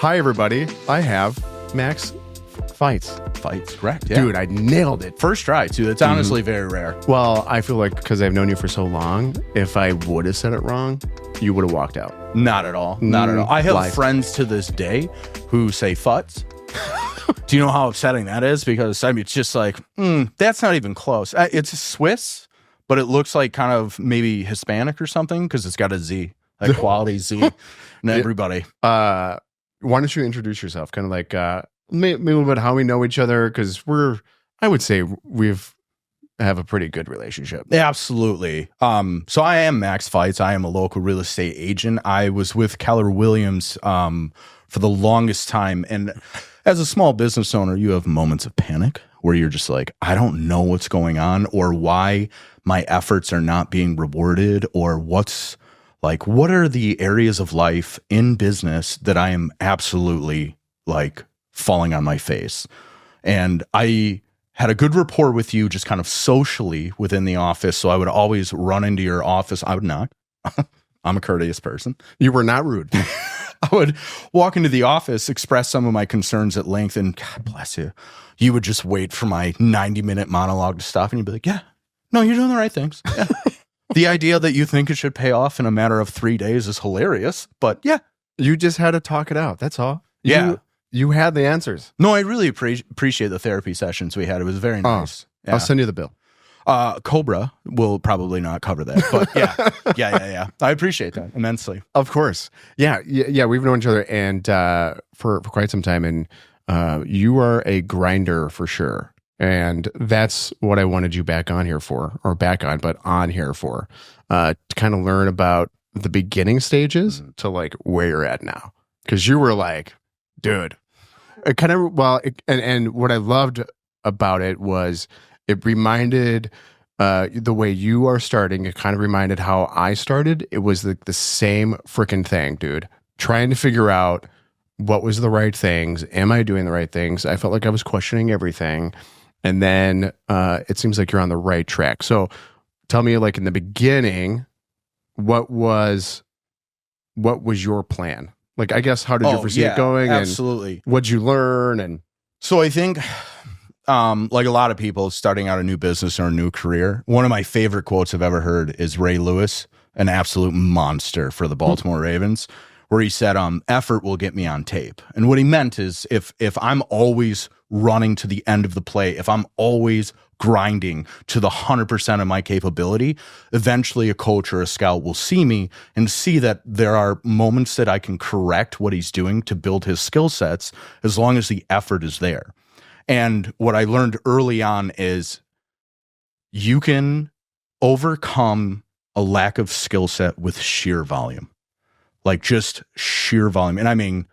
Hi, everybody. I have Max Feutz. Feutz, correct. Yeah. Dude, I nailed it. First try, too. That's honestly very rare. Well, I feel like because I've known you for so long, if I would have said it wrong, you would have walked out. Not at all. Not at all. I have Life. friends to this day who say Feutz. Do you know how upsetting that is? Because I mean, it's just like, that's not even close. It's Swiss, but it looks like kind of maybe Hispanic or something because it's got a Z, like quality Z. And everybody. Why don't you introduce yourself? Kind of like maybe a little bit how we know each other, because I would say have a pretty good relationship. Absolutely. So I am Max Feutz. I am a local real estate agent. I was with Keller Williams for the longest time. And as a small business owner, you have moments of panic where you're just like, I don't know what's going on or why my efforts are not being rewarded, or what are the areas of life in business that I am absolutely like falling on my face. And I had a good rapport with you just kind of socially within the office. So I would always run into your office. I would not. I'm a courteous person. You were not rude. I would walk into the office, express some of my concerns at length, and God bless you, you would just wait for my 90-minute monologue to stop, and you'd be like, yeah, no, you're doing the right things. Yeah. The idea that you think it should pay off in a matter of 3 days is hilarious, but yeah. You just had to talk it out. That's all. Yeah. You had the answers. No, I really appreciate the therapy sessions we had. It was very nice. Yeah. I'll send you the bill. Cobra will probably not cover that, but yeah. I appreciate that immensely. Of course. Yeah. We've known each other and for quite some time, and you are a grinder for sure. And that's what I wanted you back on here for, or on here for, to kind of learn about the beginning stages to like where you're at now. Because you were like, dude, it kind of, and what I loved about it was it reminded the way you are starting. It kind of reminded how I started. It was the same freaking thing, dude. Trying to figure out what was the right things. Am I doing the right things? I felt like I was questioning everything. And then it seems like you're on the right track. So tell me, like in the beginning, what was your plan? Like, I guess, how did you foresee it going? Absolutely. And what'd you learn? And so I think, like a lot of people starting out a new business or a new career, one of my favorite quotes I've ever heard is Ray Lewis, an absolute monster for the Baltimore Ravens, where he said, effort will get me on tape. And what he meant is if I'm always running to the end of the play, if I'm always grinding to the 100% of my capability, eventually a coach or a scout will see me and see that there are moments that I can correct what he's doing to build his skill sets as long as the effort is there. And what I learned early on is you can overcome a lack of skill set with sheer volume, like just sheer volume. And I mean,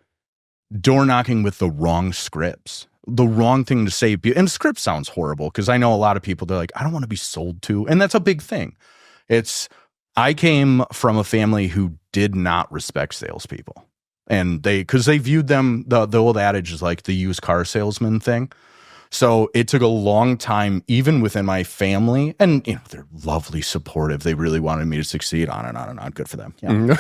door knocking with the wrong scripts. The wrong thing to say. And script sounds horrible because I know a lot of people, they're like, I don't want to be sold to. And that's a big thing. I came from a family who did not respect salespeople. And because they viewed them, the old adage is like the used car salesman thing. So it took a long time, even within my family, and you know, they're lovely, supportive. They really wanted me to succeed, on and on and on. Good for them. Yeah.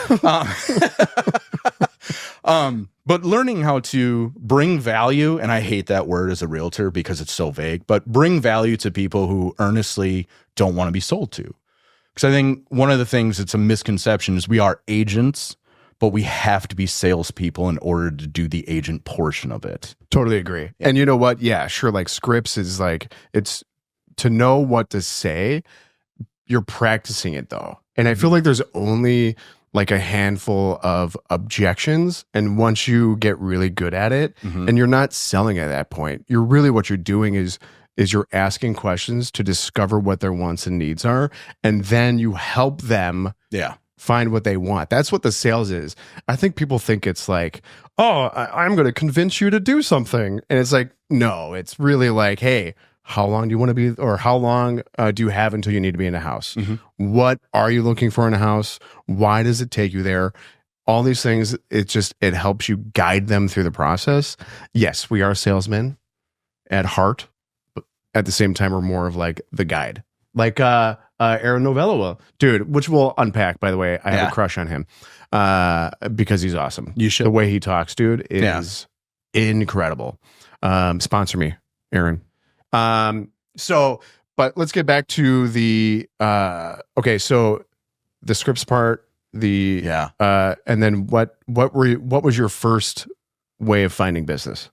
But learning how to bring value, and I hate that word as a realtor because it's so vague, but bring value to people who earnestly don't want to be sold to. Because I think one of the things that's a misconception is we are agents, but we have to be salespeople in order to do the agent portion of it. Totally agree. Yeah. And you know what? Yeah, sure. Like scripts is like, it's to know what to say, you're practicing it though. And I feel like there's only like a handful of objections. And once you get really good at it, and you're not selling at that point, what you're doing is you're asking questions to discover what their wants and needs are. And then you help them find what they want. That's what the sales is. I think people think it's like, oh, I'm going to convince you to do something. And it's like, no, it's really like, hey, how long do you want to be, or how long do you have until you need to be in a house? What are you looking for in a house? Why does it take you there? All these things, it helps you guide them through the process. Yes, we are salesmen at heart, but at the same time, we're more of like the guide. Like Aaron Novello, dude, which we'll unpack, by the way. I have Yeah. a crush on him because he's awesome. You should. The way he talks, dude, is incredible. Sponsor me, Aaron. But let's get back to the okay, so the scripts part, and then what was your first way of finding business?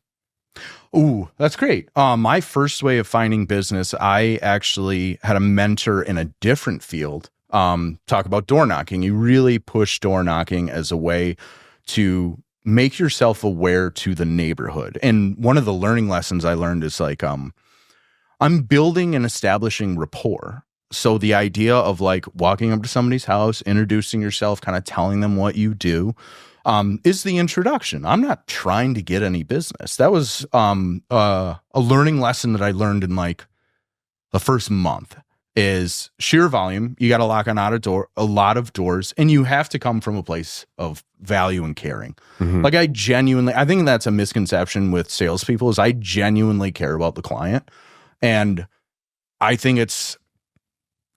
Ooh, that's great. My first way of finding business, I actually had a mentor in a different field talk about door knocking. You really push door knocking as a way to make yourself aware to the neighborhood. And one of the learning lessons I learned is like, I'm building and establishing rapport. So the idea of like walking up to somebody's house, introducing yourself, kind of telling them what you do, is the introduction. I'm not trying to get any business. That was a learning lesson that I learned in like the first month is sheer volume. You got to lock on a lot of doors, and you have to come from a place of value and caring. Mm-hmm. Like I think that's a misconception with salespeople is I genuinely care about the client. And I think it's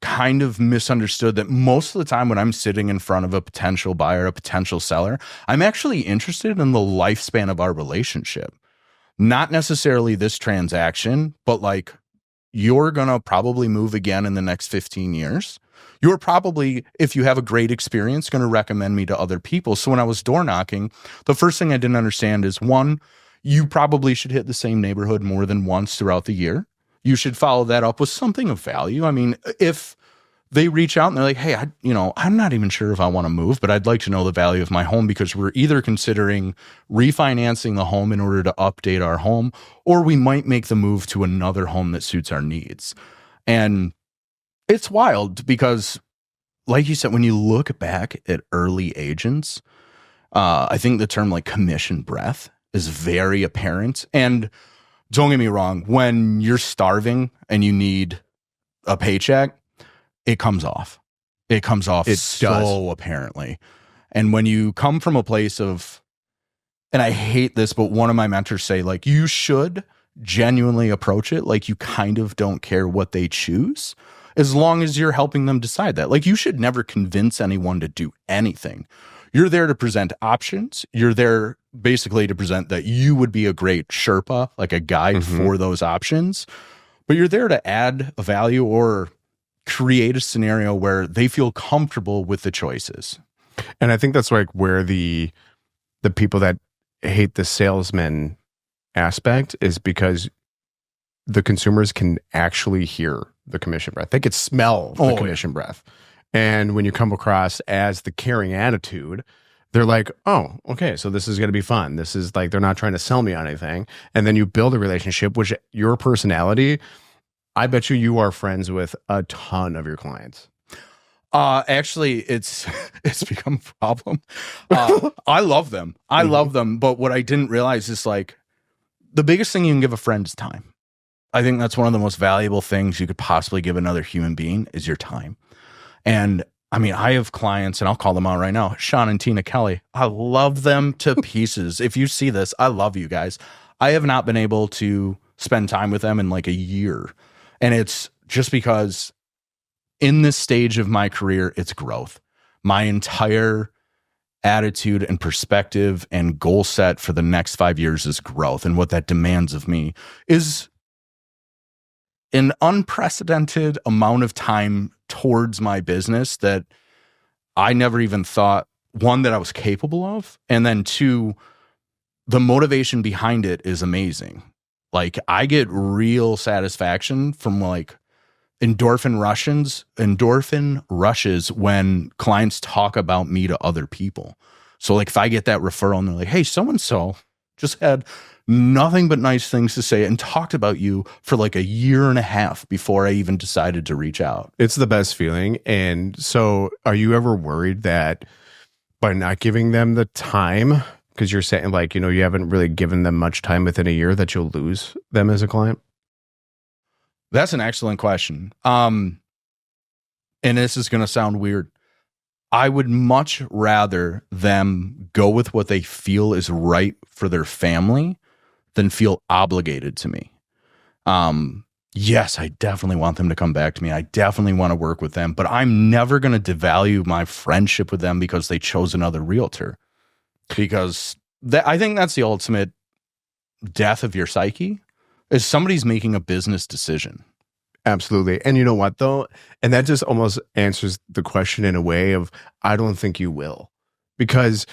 kind of misunderstood that most of the time when I'm sitting in front of a potential buyer, a potential seller, I'm actually interested in the lifespan of our relationship. Not necessarily this transaction, but like you're going to probably move again in the next 15 years. You're probably, if you have a great experience, going to recommend me to other people. So when I was door knocking, the first thing I didn't understand is one, you probably should hit the same neighborhood more than once throughout the year. You should follow that up with something of value. I mean, if they reach out and they're like, hey, I'm not even sure if I want to move, but I'd like to know the value of my home because we're either considering refinancing the home in order to update our home, or we might make the move to another home that suits our needs. And it's wild because, like you said, when you look back at early agents, I think the term like commission breath is very apparent. And don't get me wrong, when you're starving and you need a paycheck, it comes off. It comes off apparently. And when you come from a place of, and I hate this, but one of my mentors say, like, you should genuinely approach it like you kind of don't care what they choose, as long as you're helping them decide that. Like, you should never convince anyone to do anything. You're there to present options. You're there basically to present that you would be a great Sherpa, like a guide for those options. But you're there to add a value or create a scenario where they feel comfortable with the choices. And I think that's like where the people that hate the salesman aspect is because the consumers can actually hear the commission breath. They could smell the commission breath. And when you come across as the caring attitude, they're like, oh, okay, so this is going to be fun. This is like, they're not trying to sell me on anything. And then you build a relationship, which your personality, I bet you are friends with a ton of your clients. Actually, it's become a problem. I love them. I love them. But what I didn't realize is like the biggest thing you can give a friend is time. I think that's one of the most valuable things you could possibly give another human being is your time. And I mean, I have clients, and I'll call them out right now, Sean and Tina Kelly. I love them to pieces. If you see this, I love you guys. I have not been able to spend time with them in like a year. And it's just because in this stage of my career, it's growth. My entire attitude and perspective and goal set for the next 5 years is growth. And what that demands of me is an unprecedented amount of time towards my business that I never even thought, one, that I was capable of. And then two, the motivation behind it is amazing. Like I get real satisfaction from like endorphin rushes when clients talk about me to other people. So like if I get that referral and they're like, hey, so-and-so just had nothing but nice things to say and talked about you for like a year and a half before I even decided to reach out. It's the best feeling. And so are you ever worried that by not giving them the time, because you're saying like, you haven't really given them much time within a year, that you'll lose them as a client? That's an excellent question. And this is going to sound weird. I would much rather them go with what they feel is right for their family than feel obligated to me. yes, I definitely want them to come back to me. I definitely want to work with them, but I'm never going to devalue my friendship with them because they chose another realtor. Because I think that's the ultimate death of your psyche, is somebody's making a business decision. Absolutely. And you know what, though? And that just almost answers the question in a way of, I don't think you will. Because,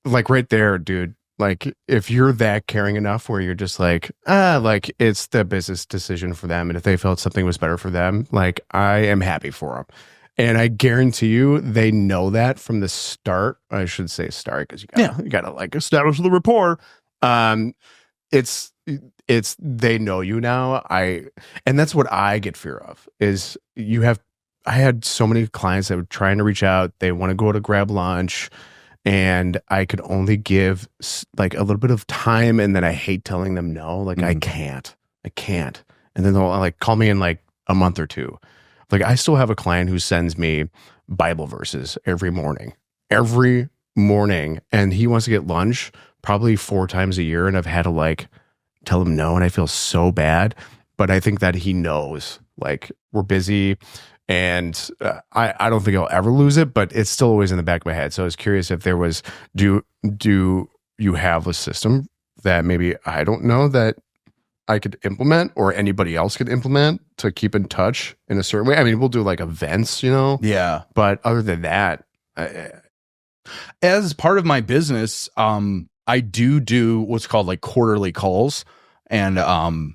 like right there, dude, like if you're that caring enough where you're just like, like it's the business decision for them. And if they felt something was better for them, like I am happy for them. And I guarantee you, they know that from the start. I should say start because you gotta like establish the rapport. It's they know you now. And that's what I get fear of is I had so many clients that were trying to reach out. They want to go to grab lunch, and I could only give like a little bit of time, and then I hate telling them no. Like I can't, and then they'll like call me in like a month or two. Like I still have a client who sends me Bible verses every morning, and he wants to get lunch probably 4 times a year, and I've had to like tell him no, and I feel so bad. But I think that he knows like we're busy, and I don't think I'll ever lose it, but it's still always in the back of my head. So I was curious if there was, do you have a system that maybe I don't know that I could implement or anybody else could implement to keep in touch in a certain way? I mean, we'll do like events, Yeah. But other than that, as part of my business, I do what's called like quarterly calls, and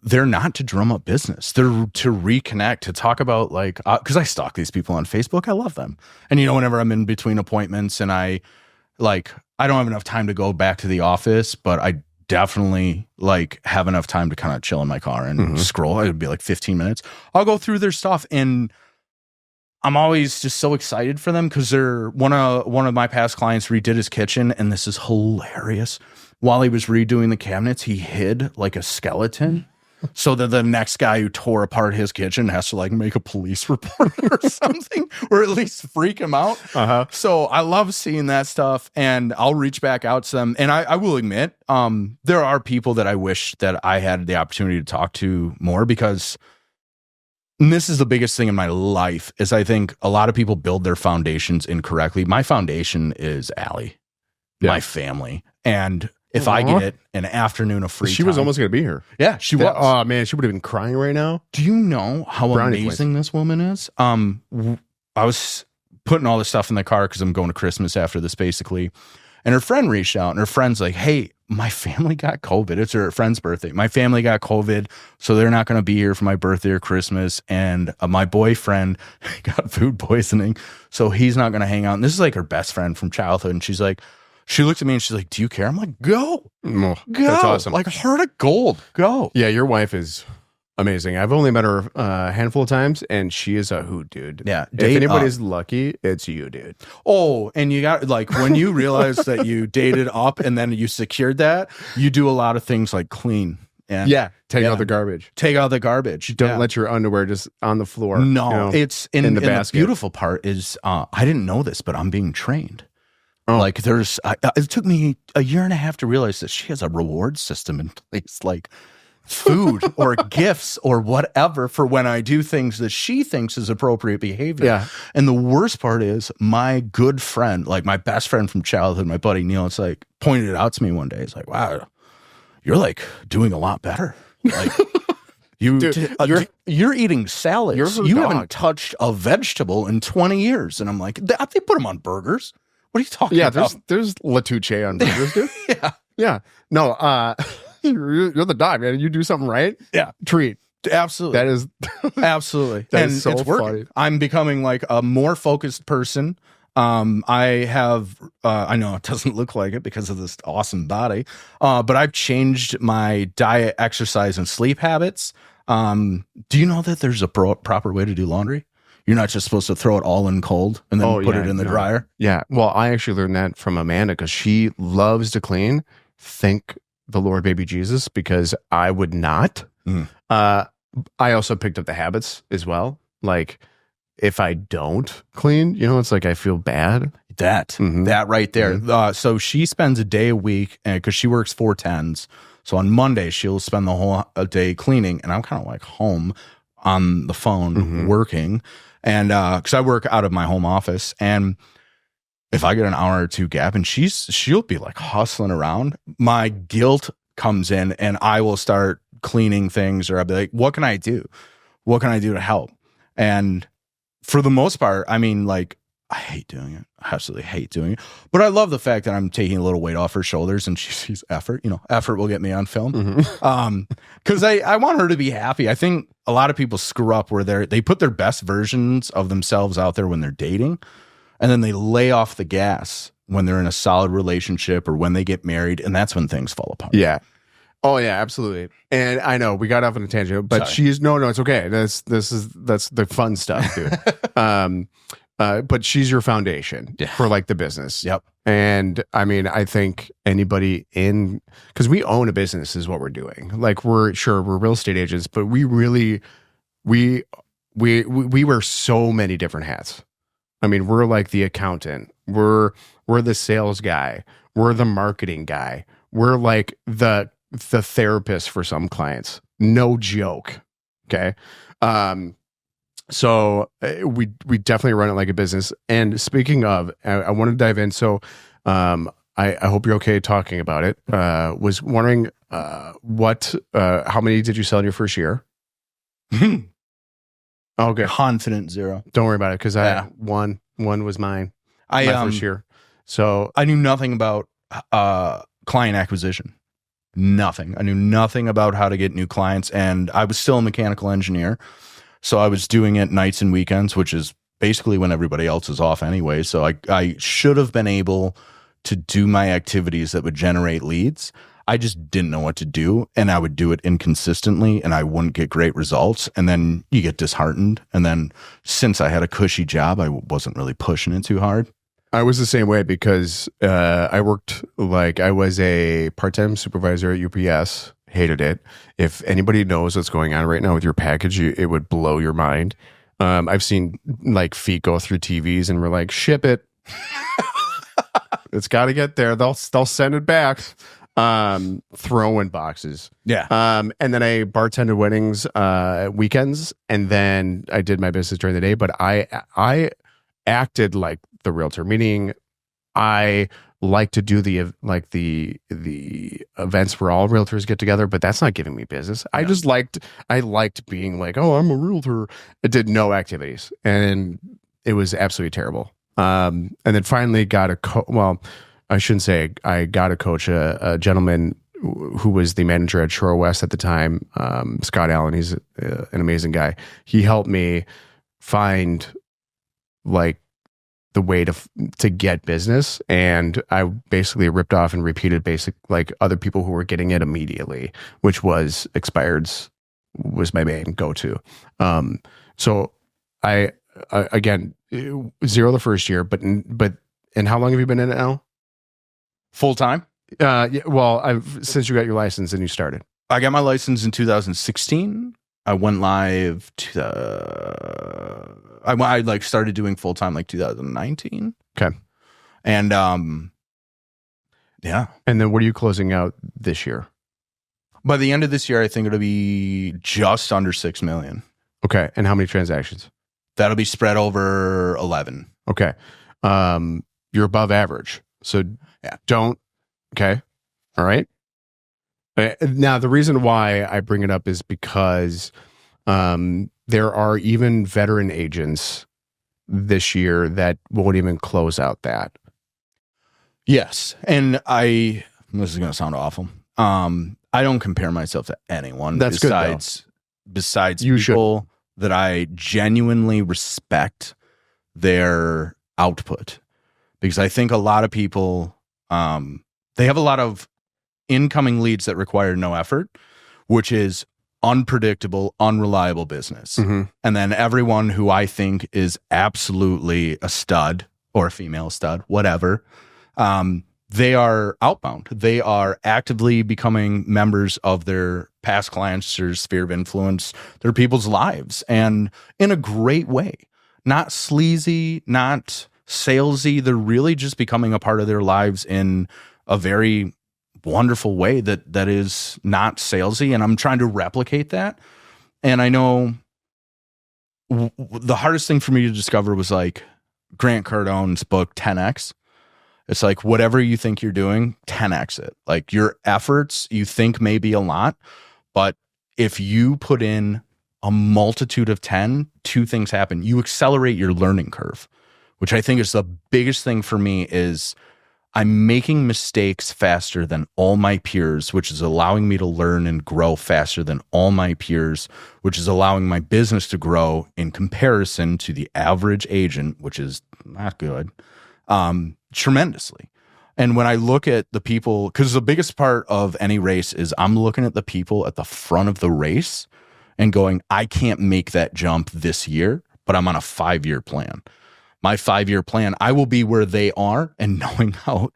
they're not to drum up business. They're to reconnect, to talk about like, because I stalk these people on Facebook. I love them. And whenever I'm in between appointments and I don't have enough time to go back to the office, but I definitely like have enough time to kind of chill in my car and scroll. It would be like 15 minutes. I'll go through their stuff, and I'm always just so excited for them because they're one of my past clients redid his kitchen, and this is hilarious. While he was redoing the cabinets, he hid like a skeleton so that the next guy who tore apart his kitchen has to like make a police report or something, or at least freak him out. So I love seeing that stuff, and I'll reach back out to them. And I will admit, there are people that I wish that I had the opportunity to talk to more, because this is the biggest thing in my life is I think a lot of people build their foundations incorrectly. My foundation is Allie, my family. And if I get an afternoon of free time. She was almost going to be here. Yeah, she was. Oh, man, she would have been crying right now. Do you know how amazing this woman is? I was putting all this stuff in the car because I'm going to Christmas after this, basically. And her friend reached out, and her friend's like, hey, my family got COVID. It's her friend's birthday. My family got COVID, so they're not going to be here for my birthday or Christmas. And my boyfriend got food poisoning, so he's not going to hang out. And this is like her best friend from childhood. And she's like, she looked at me and she's like, do you care? I'm like, go. Go. That's awesome. Like heart of gold. Go. Yeah, your wife is amazing. I've only met her a handful of times, and she is a hoot, dude. Yeah. If anybody's lucky, it's you, dude. Oh, and you got like when you realize that you dated up and then you secured that, you do a lot of things like clean. Yeah. Take out the garbage. Take out the garbage. Don't let your underwear just on the floor. No, it's in the basket. The beautiful part is I didn't know this, but I'm being trained. Oh. Like it took me a year and a half to realize that she has a reward system in place, like food or gifts or whatever for when I do things that she thinks is appropriate behavior. Yeah. And the worst part is my good friend, like my best friend from childhood, my buddy Neil, it's like pointed it out to me one day. It's like, wow, you're like doing a lot better. Like you're eating salads. You haven't touched a vegetable in 20 years. And I'm like, they put them on burgers. What are you talking about? Yeah, there's Latuche on burgers, dude. Yeah. No, you're the dog, man. You do something right. Yeah. Treat. Absolutely. That is absolutely. That is so it's working. Funny. I'm becoming like a more focused person. I know it doesn't look like it because of this awesome body. But I've changed my diet, exercise, and sleep habits. Do you know that there's a proper way to do laundry? You're not just supposed to throw it all in cold and then put it in the dryer. Yeah. Well, I actually learned that from Amanda because she loves to clean. Thank the Lord, baby Jesus, because I would not. I also picked up the habits as well. Like if I don't clean, it's like I feel bad. That right there. So she spends a day a week because she works 4 10s. So on Monday, she'll spend the whole day cleaning, and I'm kind of like home on the phone working. And because I work out of my home office, and if I get an hour or two gap and she'll be like hustling around, my guilt comes in and I will start cleaning things, or I'll be like, what can I do? What can I do to help? And for the most part, I mean, like, I hate doing it. I absolutely hate doing it. But I love the fact that I'm taking a little weight off her shoulders and she sees effort. Effort will get me on film. Because I want her to be happy. I think a lot of people screw up where they put their best versions of themselves out there when they're dating, and then they lay off the gas when they're in a solid relationship or when they get married, and that's when things fall apart. Yeah. Oh yeah, absolutely. And I know we got off on a tangent, but she's no, it's okay. That's the fun stuff, dude. But she's your foundation for like the business. Yep. And I mean, I think anybody because we own a business is what we're doing. Like we're real estate agents, but we really, we wear so many different hats. I mean, we're like the accountant. We're the sales guy. We're the marketing guy. We're like the therapist for some clients. No joke. Okay. So we definitely run it like a business. And speaking of, I want to dive in. So I hope you're okay talking about it. Was wondering how many did you sell in your first year? Okay. Confident 0. Don't worry about it, because one was mine. My first year. So I knew nothing about client acquisition. Nothing. I knew nothing about how to get new clients, and I was still a mechanical engineer. So I was doing it nights and weekends, which is basically when everybody else is off anyway. So I should have been able to do my activities that would generate leads. I just didn't know what to do, and I would do it inconsistently, and I wouldn't get great results. And then you get disheartened. And then since I had a cushy job, I wasn't really pushing it too hard. I was the same way because I worked like I was a part-time supervisor at UPS. Hated it. If anybody knows what's going on right now with your package, it would blow your mind. I've seen like feet go through TVs, and we're like, ship it. It's got to get there. They'll send it back. Throwing boxes. Yeah. And then I bartended weddings weekends, and then I did my business during the day. But I acted like the realtor, meaning I like to do the events where all realtors get together, but that's not giving me business. I just liked being like, oh, I'm a realtor. I did no activities, and it was absolutely terrible. And then finally got I shouldn't say I got to coach a gentleman who was the manager at Shore West at the time, Scott Allen. He's an amazing guy. He helped me find like the way to get business, and I basically ripped off and repeated like other people who were getting it immediately, which was expireds was my main go-to. So I again 0 the first year, but and how long have you been in it now? Full time? Yeah, well, since you got your license and you started. I got my license in 2016. I went live I like started doing full time like 2019. Okay. And yeah. And then what are you closing out this year? By the end of this year, I think it'll be just under 6 million. Okay. And how many transactions? That'll be spread over 11. Okay. You're above average. So don't. Okay. All right. Now, the reason why I bring it up is because there are even veteran agents this year that won't even close out that. Yes. And this is going to sound awful. I don't compare myself to anyone. That's besides people that I genuinely respect their output, because I think a lot of people, they have a lot of incoming leads that require no effort, which is unpredictable, unreliable business. Mm-hmm. And then everyone who I think is absolutely a stud or a female stud, whatever, they are outbound. They are actively becoming members of their past clients' or sphere of influence, their people's lives, and in a great way. Not sleazy, not salesy. They're really just becoming a part of their lives in a very wonderful way that is not salesy, and I'm trying to replicate that. And I know the hardest thing for me to discover was like Grant Cardone's book 10X. It's like whatever you think you're doing, 10X it. Like your efforts you think may be a lot, but if you put in a multitude of 10, two things happen. You accelerate your learning curve, which I think is the biggest thing for me is I'm making mistakes faster than all my peers, which is allowing me to learn and grow faster than all my peers, which is allowing my business to grow in comparison to the average agent, which is not good, tremendously. And when I look at the people, because the biggest part of any race is I'm looking at the people at the front of the race and going, I can't make that jump this year, but I'm on a 5-year plan. My 5-year plan, I will be where they are, and knowing how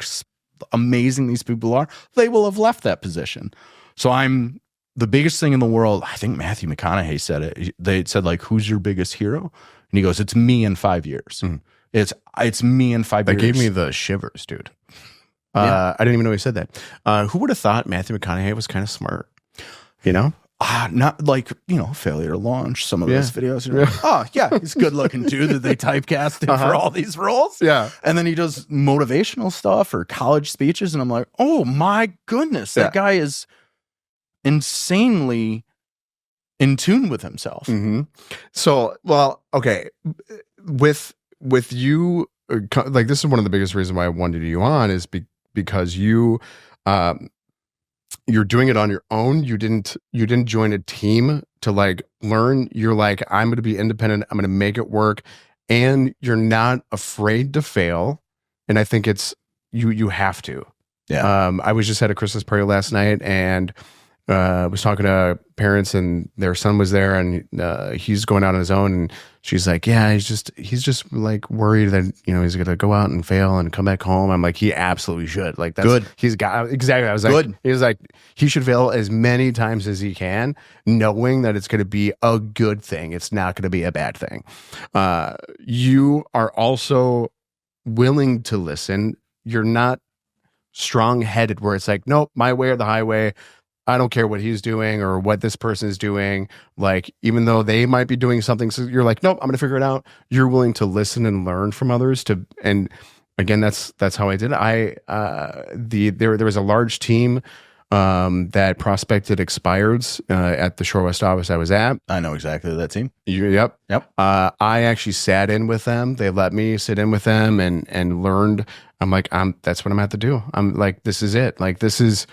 amazing these people are, they will have left that position. So I'm the biggest thing in the world. I think Matthew McConaughey said it. They said like, who's your biggest hero? And he goes, it's me in 5 years. Mm. It's me in 5 years. That gave me the shivers, dude. I didn't even know he said that. Who would have thought Matthew McConaughey was kind of smart? You know? Not like, Failure to Launch, some of those videos. He's good looking too, that they typecast him for all these roles. Yeah. And then he does motivational stuff or college speeches. And I'm like, oh my goodness, that guy is insanely in tune with himself. Mm-hmm. So, well, okay. With you, like this is one of the biggest reasons why I wanted you on is because you, you're doing it on your own. You didn't join a team to like learn. You're like, I'm going to be independent. I'm going to make it work. And you're not afraid to fail. And I think it's, you have to. Yeah. I was just at a Christmas party last night and was talking to parents and their son was there and he's going out on his own and she's like, yeah, he's just like worried that, he's going to go out and fail and come back home. I'm like, he absolutely should. Like that's good. He's got exactly. I was like, good. He was like, he should fail as many times as he can, knowing that it's going to be a good thing. It's not going to be a bad thing. You are also willing to listen. You're not strong-headed where it's like, nope, my way or the highway. I don't care what he's doing or what this person is doing. Like, even though they might be doing something, so you're like, nope, I'm going to figure it out. You're willing to listen and learn from others and again, that's how I did it. There was a large team that prospected expireds at the Shore West office I was at. I know exactly that team. Yep. I actually sat in with them. They let me sit in with them and learned. I'm like, that's what I'm going to do. I'm like, this is it. Like, this is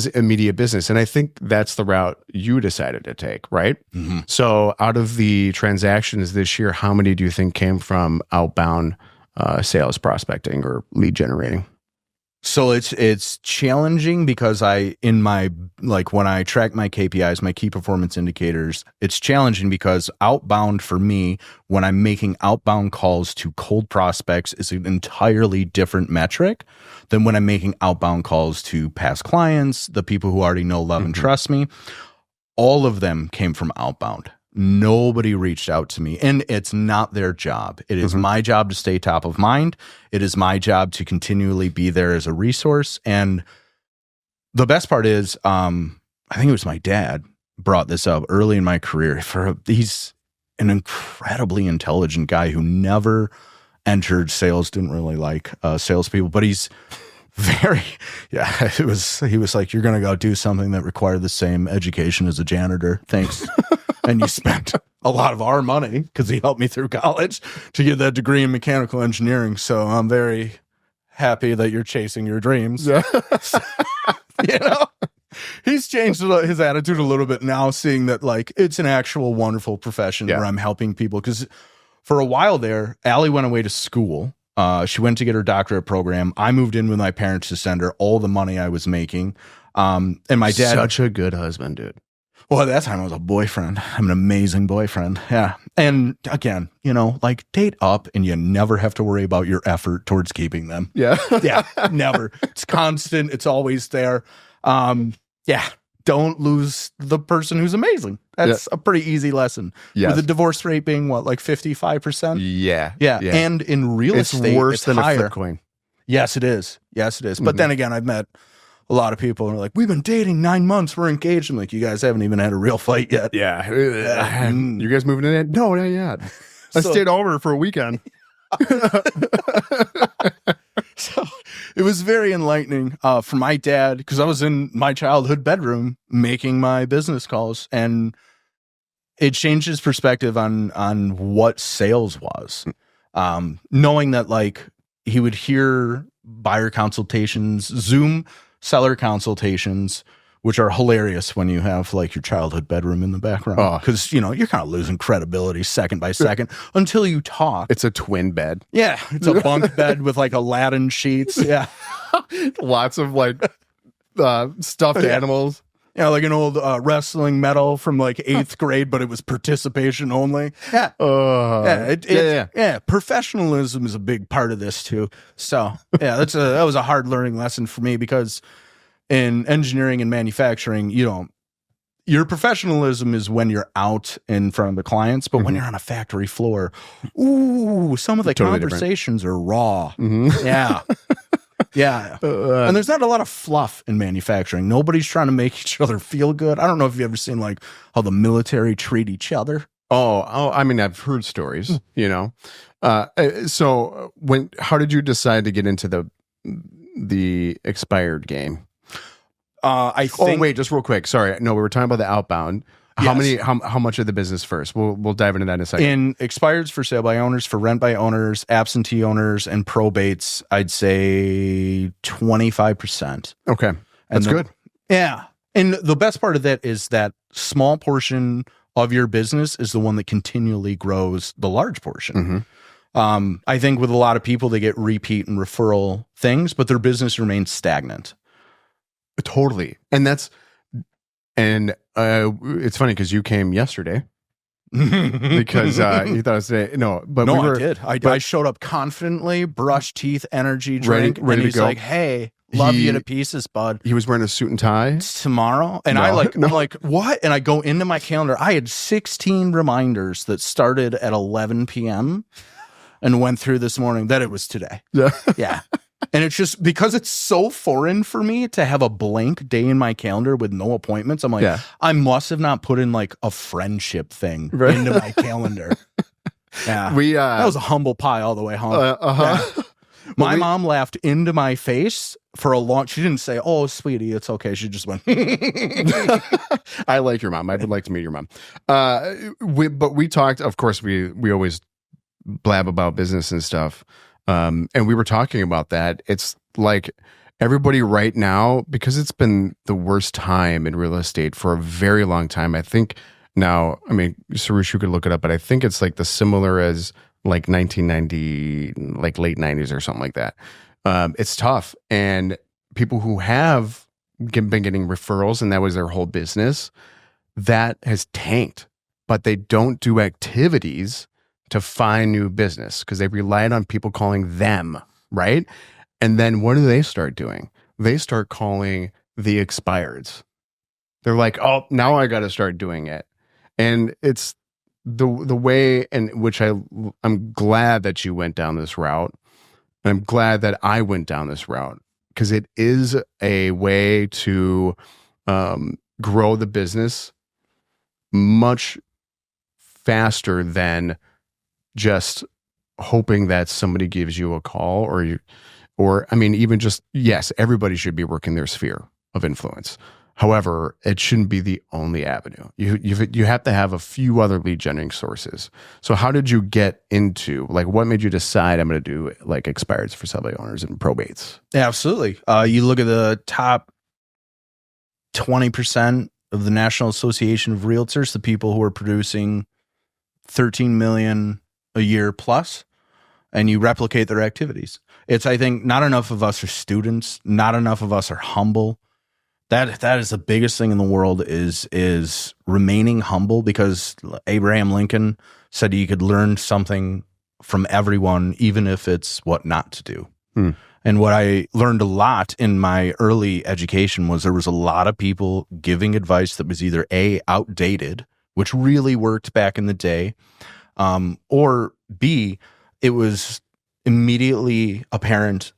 immediate business. And I think that's the route you decided to take, right? Mm-hmm. So out of the transactions this year, how many do you think came from outbound sales prospecting or lead generating? So it's challenging because when I track my KPIs, my key performance indicators, it's challenging because outbound for me, when I'm making outbound calls to cold prospects, is an entirely different metric than when I'm making outbound calls to past clients, the people who already know, love, and trust me. All of them came from outbound. Nobody reached out to me, and it's not their job. It is my job to stay top of mind. It is my job to continually be there as a resource. And the best part is, I think it was my dad brought this up early in my career. He's an incredibly intelligent guy who never entered sales, didn't really like salespeople, but he's he was like, you're going to go do something that required the same education as a janitor. Thanks. And you spent a lot of our money because he helped me through college to get that degree in mechanical engineering. So I'm very happy that you're chasing your dreams. Yeah. He's changed his attitude a little bit now, seeing that like it's an actual wonderful profession where I'm helping people. Because for a while there, Allie went away to school. She went to get her doctorate program. I moved in with my parents to send her all the money I was making. And my dad, such a good husband, dude. Well, at that time I was a boyfriend. I'm an amazing boyfriend. Yeah. And again, like date up and you never have to worry about your effort towards keeping them. Yeah. Yeah. Never. It's constant. It's always there. Don't lose the person who's amazing. That's a pretty easy lesson. Yes. With the divorce rate being like 55%? Yeah. And in real estate, worse than higher. a flip coin. Yes, it is. But then again, I've met a lot of people are like, we've been dating 9 months. We're engaged. I'm like, you guys haven't even had a real fight yet. Yeah. You guys moving in? No, not yet. I So- stayed over for a weekend. So it was very enlightening for my dad, because I was in my childhood bedroom making my business calls, and it changed his perspective on what sales was. Knowing that like he would hear buyer consultations, Zoom seller consultations, which are hilarious when you have like your childhood bedroom in the background, because you know you're kind of losing credibility second by second until you talk. It's a twin bed. Yeah, it's a bunk bed with like Aladdin sheets. Yeah, Lots of like stuffed animals. yeah, like an old wrestling medal from like 8th grade, but it was participation only. Yeah. Yeah, professionalism is a big part of this too. So yeah, that was a hard learning lesson for me, because in engineering and manufacturing, your professionalism is when you're out in front of the clients, but when you're on a factory floor, some of the Totally conversations are raw. Mhm. Yeah. Yeah. And there's not a lot of fluff in manufacturing. Nobody's trying to make each other feel good. I don't know if you've ever seen like how the military treat each other. Oh, I mean, I've heard stories, So how did you decide to get into the expired game? I think. Oh, wait, just real quick. Sorry. No, we were talking about the outbound. Yes. How much of the business first? We'll dive into that in a second. In expireds for sale by owners, for rent by owners, absentee owners, and probates, I'd say 25%. Okay. That's good. Yeah. And the best part of that is that small portion of your business is the one that continually grows the large portion. Mm-hmm. I think with a lot of people, they get repeat and referral things, but their business remains stagnant. Totally. And it's funny because you came yesterday because you thought it was today. No, but I did. I showed up confidently, brush teeth, energy drink, ready and to he's go. like, "Hey, love you to pieces, bud." He was wearing a suit and tie. It's tomorrow, and I'm like, what? And I go into my calendar. I had 16 reminders that started at 11 p.m. and went through this morning that it was today. Yeah. Yeah. And it's just because it's so foreign for me to have a blank day in my calendar with no appointments. I'm like, I must have not put in like a friendship thing into my calendar. Yeah. That was a humble pie all the way home. Yeah. My mom laughed into my face for a long. She didn't say, "Oh, sweetie, it's okay." She just went. I like your mom. I would like to meet your mom. But we talked. Of course, we always blab about business and stuff. And we were talking about that. It's like everybody right now, because it's been the worst time in real estate for a very long time. I think now, I mean, Sarush, you could look it up, but I think it's like the similar as like 1990, like late 90s or something like that. It's tough. And people who have been getting referrals and that was their whole business, that has tanked, but they don't do activities to find new business because they relied on people calling them, right? And then what do they start doing? They start calling the expireds. They're like, oh, now I got to start doing it. And it's the way in which I'm glad that you went down this route. And I'm glad that I went down this route because it is a way to grow the business much faster than just hoping that somebody gives you a call or I mean, even just, yes, everybody should be working their sphere of influence. However, it shouldn't be the only avenue. You have to have a few other lead generating sources. So how did you get into, like, what made you decide I'm going to do like expireds for sale by owners and probates? Yeah, absolutely. You look at the top 20% of the National Association of Realtors, the people who are producing 13 million a year plus, and you replicate their activities. It's, I think, not enough of us are students. Not enough of us are humble. That is the biggest thing in the world is remaining humble, because Abraham Lincoln said you could learn something from everyone, even if it's what not to do. And what I learned a lot in my early education was there was a lot of people giving advice that was either A, outdated, which really worked back in the day, or B, it was immediately apparent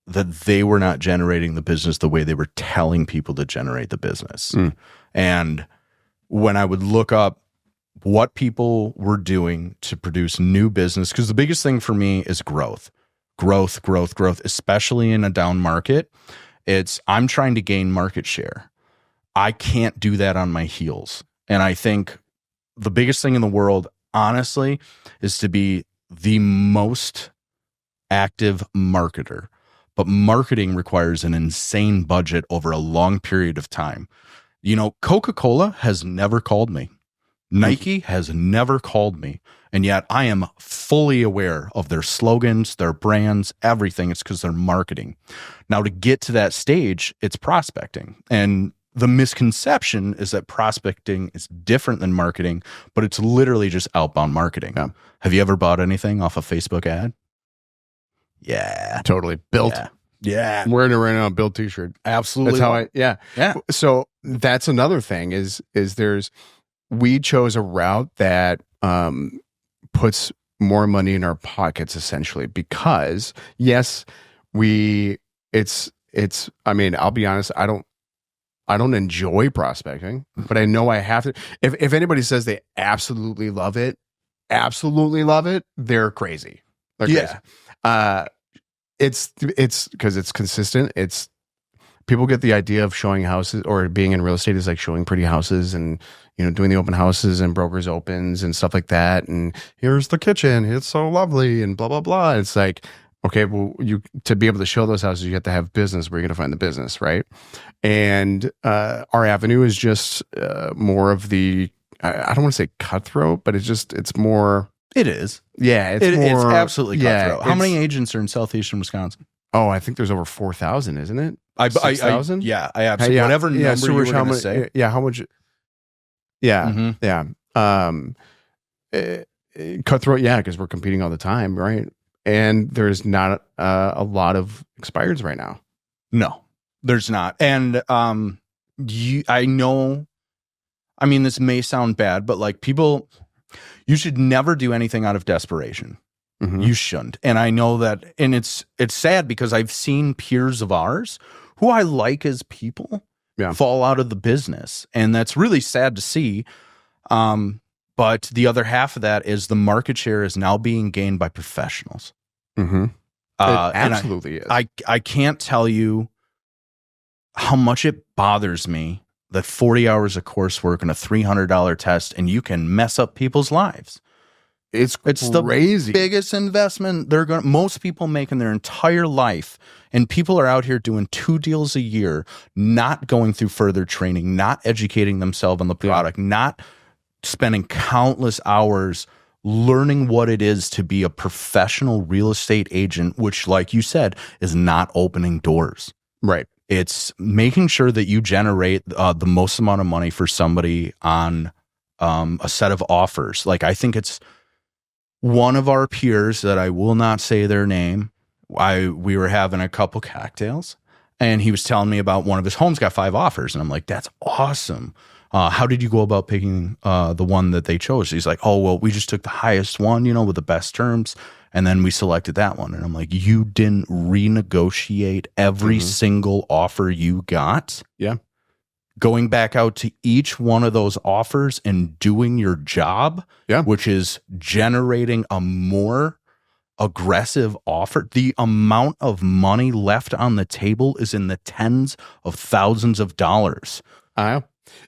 that they were not generating the business the way they were telling people to generate the business. And when I would look up what people were doing to produce new business, because the biggest thing for me is growth, especially in a down market. I'm trying to gain market share. I can't do that on my heels. And I think the biggest thing in the world, honestly, is to be the most active marketer. But marketing requires an insane budget over a long period of time. You know, Coca-Cola has never called me. Nike has never called me. And yet I am fully aware of their slogans, their brands, everything. It's because they're marketing. Now, to get to that stage, it's prospecting. And the misconception is that prospecting is different than marketing, but it's literally just outbound marketing. Yeah. Have you ever bought anything off a Facebook ad? Yeah. Totally. Built. Yeah. I'm wearing it right now, a Built t-shirt. Absolutely. That's how Yeah. So that's another thing is we chose a route that puts more money in our pockets, essentially, because yes, I mean, I'll be honest, I don't enjoy prospecting, but I know I have to. If anybody says they absolutely love it, they're crazy. They're crazy. It's because it's consistent. It's people get the idea of showing houses or being in real estate is like showing pretty houses and, you know, doing the open houses and brokers opens and stuff like that. And here's the kitchen. It's so lovely and blah, blah, blah. It's like, okay, well, to be able to show those houses, you have to have business where you're going to find the business, right? And our avenue is just more of the, I don't want to say cutthroat, but it's more. It is. Yeah, it's absolutely cutthroat. How many agents are in Southeastern Wisconsin? Oh, I think there's over 4,000, isn't it? 6,000? Yeah, I absolutely. Yeah, whatever number you were going to say. Yeah, how much? Yeah, yeah. Cutthroat, yeah, because we're competing all the time, right? And there's not a lot of expireds right now. No, there's not. And I know, I mean, this may sound bad, but like people, you should never do anything out of desperation. Mm-hmm. You shouldn't. And I know that, and it's sad because I've seen peers of ours who I like as people fall out of the business. And that's really sad to see. But the other half of that is the market share is now being gained by professionals. Mm-hmm. It absolutely is. I can't tell you how much it bothers me that 40 hours of coursework and a $300 test, and you can mess up people's lives. It's crazy. The biggest investment most people make in their entire life. And people are out here doing 2 deals a year, not going through further training, not educating themselves on the product, not spending countless hours learning what it is to be a professional real estate agent, which, like you said, is not opening doors. Right. It's making sure that you generate the most amount of money for somebody on a set of offers. Like, I think it's one of our peers that I will not say their name. We were having a couple cocktails and he was telling me about one of his homes got 5 offers. And I'm like, that's awesome. How did you go about picking the one that they chose? He's like, oh, well, we just took the highest one, with the best terms. And then we selected that one. And I'm like, you didn't renegotiate every single offer you got? Yeah. Going back out to each one of those offers and doing your job, which is generating a more aggressive offer. The amount of money left on the table is in the tens of thousands of dollars.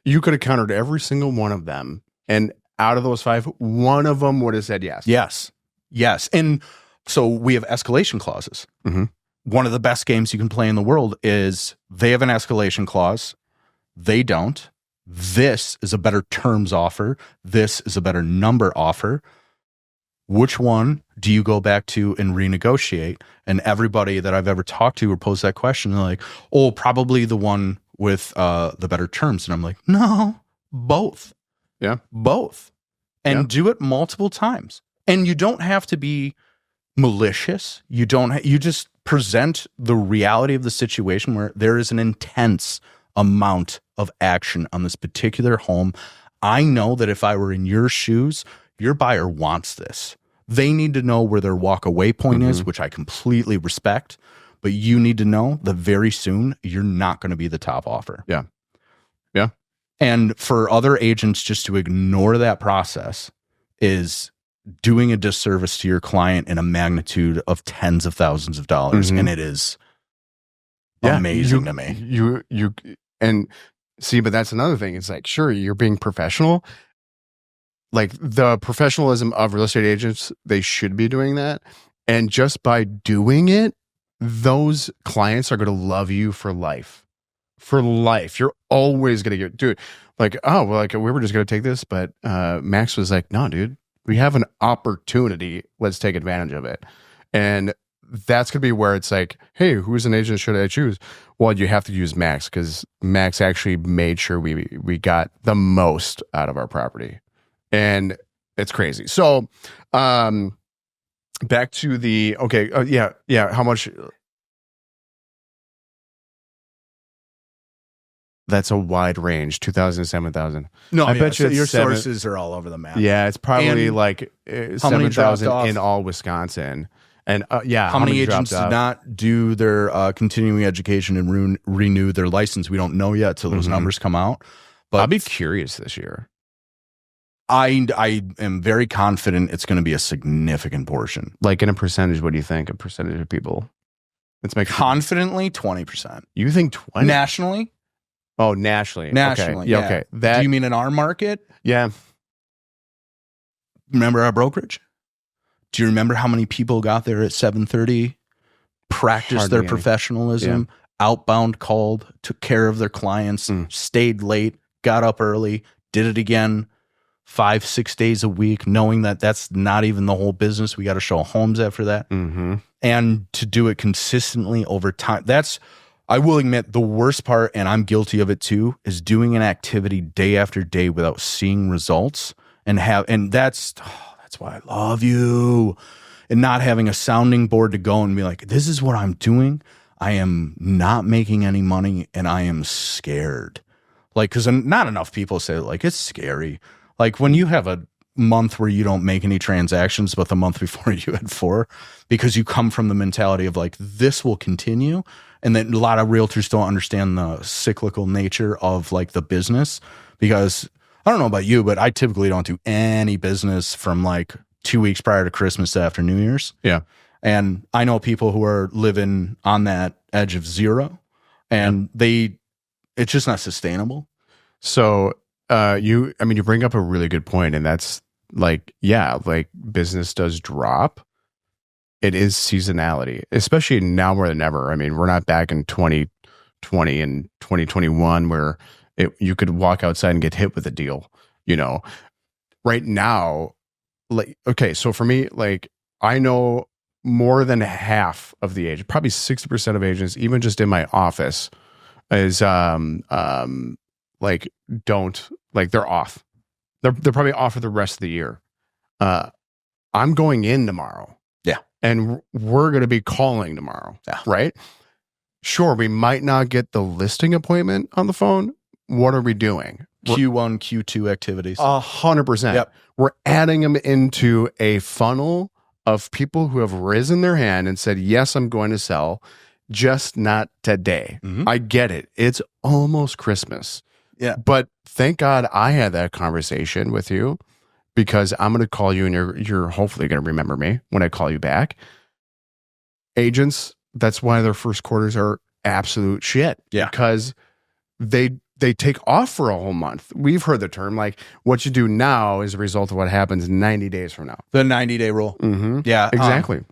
You could have countered every single one of them. And out of those 5, one of them would have said yes. Yes. And so we have escalation clauses. Mm-hmm. One of the best games you can play in the world is they have an escalation clause. They don't. This is a better terms offer. This is a better number offer. Which one do you go back to and renegotiate? And everybody that I've ever talked to or posed that question, they're like, oh, probably the one with the better terms. And I'm like, no, both. Yeah. Both. And do it multiple times. And you don't have to be malicious. You just present the reality of the situation where there is an intense amount of action on this particular home. I know that if I were in your shoes, your buyer wants this. They need to know where their walk away point is, which I completely respect. but you need to know that very soon you're not going to be the top offer. Yeah. And for other agents just to ignore that process is doing a disservice to your client in a magnitude of tens of thousands of dollars. Mhm. And it is amazing to me. You and see, but that's another thing. It's like, sure, you're being professional. Like the professionalism of real estate agents, they should be doing that. And just by doing it, those clients are going to love you for life. For life. You're always going to get, dude, like, oh, well, like we were just going to take this. But Max was like, no, dude, we have an opportunity. Let's take advantage of it. And that's going to be where it's like, hey, who's an agent should I choose? Well, you have to use Max because Max actually made sure we got the most out of our property. And it's crazy. So back to the, okay, yeah, how much? That's a wide range, 2,000 to 7,000. No, I bet you your it's sources are all over the map. Yeah, it's probably And like how many dropped 7,000 off? in all Wisconsin. And yeah, How many agents dropped did off? not do their continuing education and renew their license? We don't know yet till those Mhm. numbers come out. But I'll be curious this year. I am very confident it's going to be a significant portion. Like in a percentage, what do you think? A percentage of people? Let's make Confidently, 20%. You think 20? Nationally? Oh, nationally. Nationally, Okay. Yeah, yeah. okay. That, Do you mean in our market? yeah. Remember our brokerage? Do you remember how many people got there at 7:30, practiced Hardly their any. professionalism, outbound called, took care of their clients, stayed late, got up early, did it again 5-6 days a week, knowing that that's not even the whole business. We got to show homes after that. Mm-hmm. And to do it consistently over time. That's, I will admit, the worst part, and I'm guilty of it too, is doing an activity day after day without seeing results and that's why I love you. And not having a sounding board to go and be like, this is what I'm doing. I am not making any money and I am scared. Like, because not enough people say, like, it's scary. Like when you have a month where you don't make any transactions, but the month before you had 4, because you come from the mentality of like, this will continue. And then a lot of realtors don't understand the cyclical nature of like the business, because I don't know about you, but I typically don't do any business from like 2 weeks prior to Christmas to after New Year's. Yeah. And I know people who are living on that edge of zero, and it's just not sustainable. So you bring up a really good point, and that's like, yeah, like business does drop. It is seasonality, especially now more than ever. I mean, we're not back in 2020 and 2021 where you could walk outside and get hit with a deal, you know. Right now, like, okay, so for me, like, I know more than half of the agents, probably 60% of agents, even just in my office, is like they're off. They're probably off for the rest of the year. I'm going in tomorrow. Yeah. And we're going to be calling tomorrow. Yeah. Right? Sure, we might not get the listing appointment on the phone. What are we doing? Q1, Q2 activities. 100%. Yep. We're adding them into a funnel of people who have risen their hand and said, yes, I'm going to sell, just not today. Mhm. I get it. It's almost Christmas. Yeah. But thank God I had that conversation with you, because I'm going to call you and you're hopefully going to remember me when I call you back. Agents, that's why their first quarters are absolute shit. Yeah. Because they take off for a whole month. We've heard the term, like, what you do now is a result of what happens 90 days from now. The 90-day rule. Mm-hmm. Yeah. Exactly.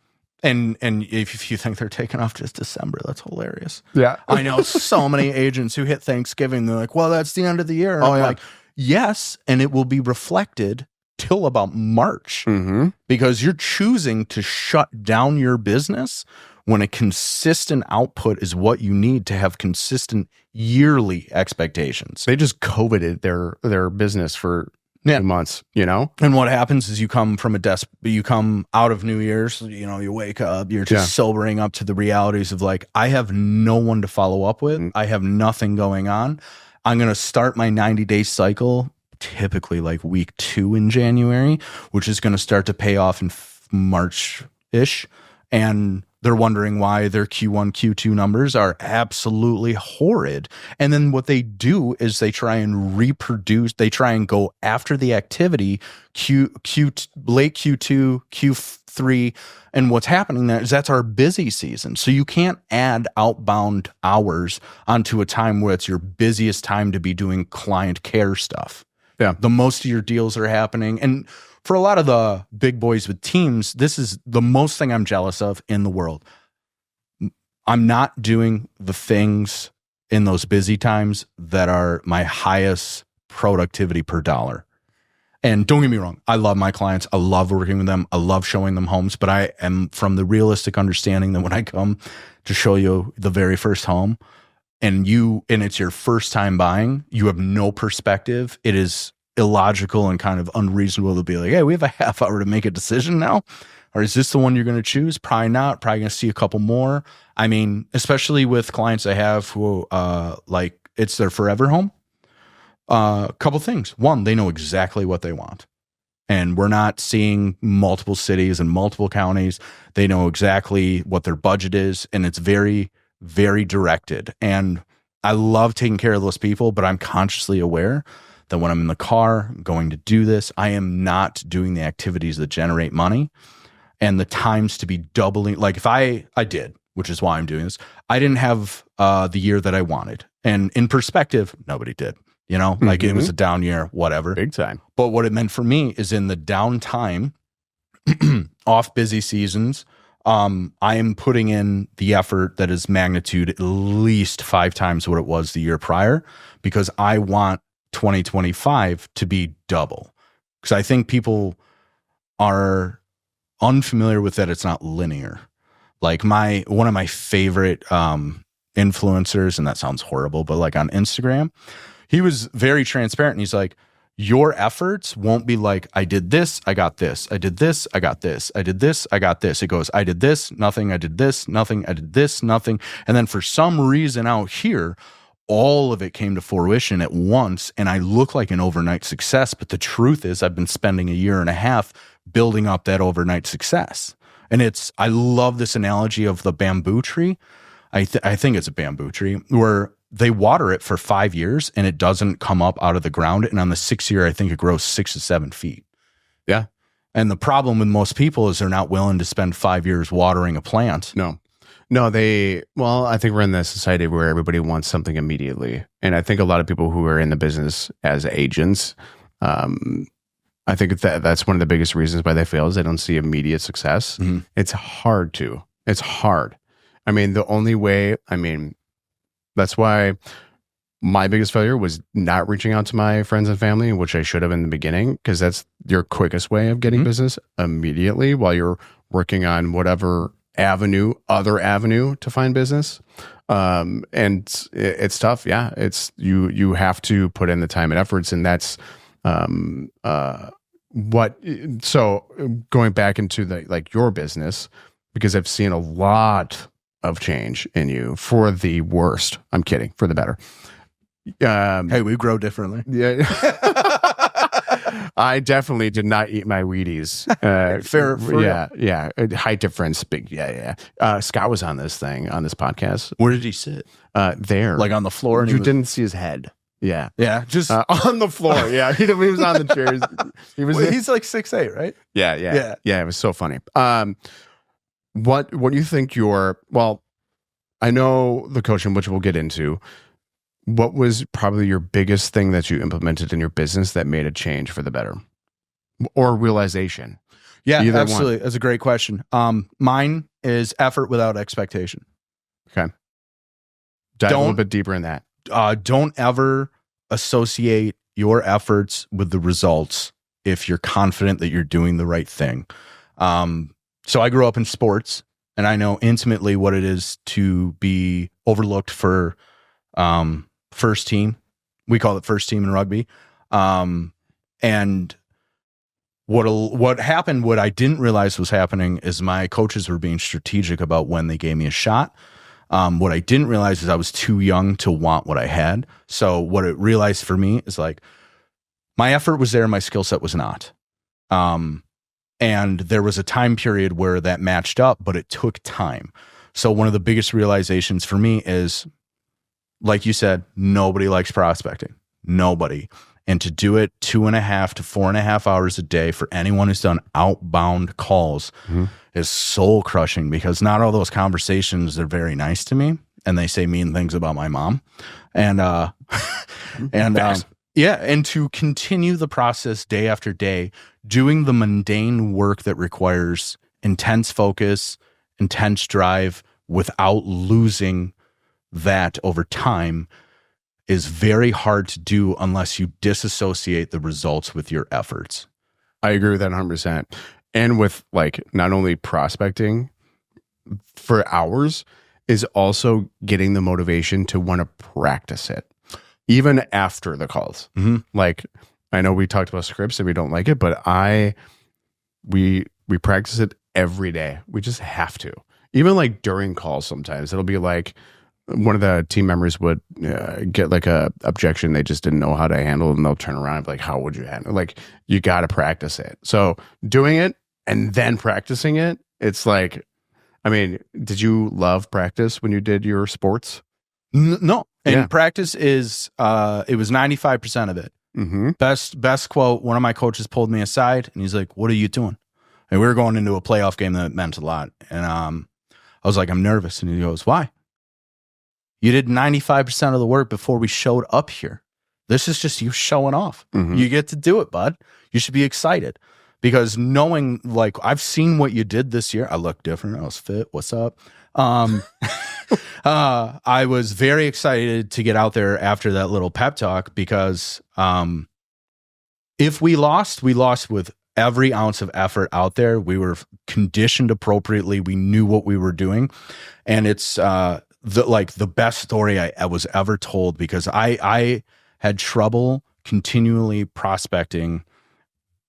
And if you think they're taking off just December, that's hilarious. Yeah. I know so many agents who hit Thanksgiving, they're like, well, that's the end of the year. And I'm like, yes, and it will be reflected till about March, Mm-hmm. because you're choosing to shut down your business when a consistent output is what you need to have consistent yearly expectations. They just COVIDed their business for 2 months, you know? And what happens is you come from you come out of New Year's, you know, you wake up, you're just sobering up to the realities of like, I have no one to follow up with. I have nothing going on. I'm going to start my 90-day cycle, typically like week 2 in January, which is going to start to pay off in March-ish. And They're wondering why their Q1, Q2 numbers are absolutely horrid. And then what they do is they try and reproduce, they try and go after the activity late Q2, Q3. And what's happening there is that's our busy season. So you can't add outbound hours onto a time where it's your busiest time to be doing client care stuff. Yeah. The most of your deals are happening. And for a lot of the big boys with teams, this is the most thing I'm jealous of in the world. I'm not doing the things in those busy times that are my highest productivity per dollar. And don't get me wrong, I love my clients. I love working with them. I love showing them homes, but I am from the realistic understanding that when I come to show you the very first home and it's your first time buying, you have no perspective. It is illogical and kind of unreasonable to be like, hey, we have a half hour to make a decision now. Or is this the one you're going to choose? Probably not. Probably going to see a couple more. I mean, especially with clients I have who like it's their forever home. Couple things. One, they know exactly what they want. And we're not seeing multiple cities and multiple counties. They know exactly what their budget is. And it's very, very directed. And I love taking care of those people, but I'm consciously aware that when I'm in the car going to do this, I am not doing the activities that generate money. And the times to be doubling, like if I did, which is why I'm doing this, I didn't have the year that I wanted. And in perspective, nobody did. You know, like it was a down year, whatever. Big time. But what it meant for me is in the downtime, off busy seasons, I am putting in the effort that is magnitude at least 5 times what it was the year prior, because I want 2025 to be double. Because I think people are unfamiliar with that it's not linear. Like one of my favorite influencers, and that sounds horrible, but like on Instagram, he was very transparent and he's like, your efforts won't be like, I did this, I got this, I did this, I got this, I did this, I got this. It goes, I did this, nothing, I did this, nothing, I did this, nothing. And then for some reason out here, all of it came to fruition at once. And I look like an overnight success. But the truth is I've been spending a year and a half building up that overnight success. And I love this analogy of the bamboo tree. I think it's a bamboo tree where they water it for 5 years and it doesn't come up out of the ground. And on the 6th year, I think it grows 6 to 7 feet. Yeah. And the problem with most people is they're not willing to spend 5 years watering a plant. No, I think we're in the society where everybody wants something immediately. And I think a lot of people who are in the business as agents, I think that's one of the biggest reasons why they fail is they don't see immediate success. Mm-hmm. It's hard. I mean, the only way, that's why my biggest failure was not reaching out to my friends and family, which I should have in the beginning, because that's your quickest way of getting business immediately while you're working on whatever other avenue to find business. And it's tough. Yeah. You have to put in the time and efforts, and that's, so going back into your business, because I've seen a lot of change in you for the worst. I'm kidding, for the better. Hey, we grow differently. Yeah. I definitely did not eat my Wheaties. Fair. Yeah. Height difference. Big. Yeah. Scott was on this podcast. Where did he sit? There. Like on the floor? You didn't see his head. Yeah. Yeah. Just on the floor. Yeah. He was on the chairs. He's like 6'8", right? Yeah. It was so funny. What do you think I know the coaching, which we'll get into. What was probably your biggest thing that you implemented in your business that made a change for the better, or realization? Yeah, absolutely. That's a great question. Mine is effort without expectation. Okay. Dive a little bit deeper in that. Don't ever associate your efforts with the results if you're confident that you're doing the right thing. So I grew up in sports, and I know intimately what it is to be overlooked for first team. We call it first team in rugby. And what happened, what I didn't realize was happening is my coaches were being strategic about when they gave me a shot. What I didn't realize is I was too young to want what I had. So what it realized for me is like my effort was there, my skill set was not. And there was a time period where that matched up, but it took time. So one of the biggest realizations for me is, like you said, nobody likes prospecting. Nobody. And to do it 2.5 to 4.5 hours a day for anyone who's done outbound calls is soul crushing, because not all those conversations are very nice to me, and they say mean things about my mom. And and to continue the process day after day, doing the mundane work that requires intense focus, intense drive, without losing that over time, is very hard to do unless you disassociate the results with your efforts. I agree with that 100%. And with like not only prospecting for hours, is also getting the motivation to want to practice it even after the calls. Like, I know we talked about scripts and we don't like it, but we practice it every day. We just have to. Even like during calls, sometimes it'll be like one of the team members would get like a objection they just didn't know how to handle, and they'll turn around and be like, how would you handle it? Like, you got to practice it. So doing it and then practicing it, it's like, I mean, did you love practice when you did your sports? No. And practice is, it was 95% of it. Best quote, one of my coaches pulled me aside and he's like, what are you doing? And we were going into a playoff game that meant a lot. And I was like, I'm nervous. And he goes, why? You did 95% of the work before we showed up here. This is just you showing off. You get to do it, bud. You should be excited, because knowing, like, I've seen what you did this year. I look different. I was fit. What's up? I was very excited to get out there after that little pep talk, because if we lost with every ounce of effort out there. We were conditioned appropriately. We knew what we were doing. And it's the best story I was ever told, because I had trouble continually prospecting,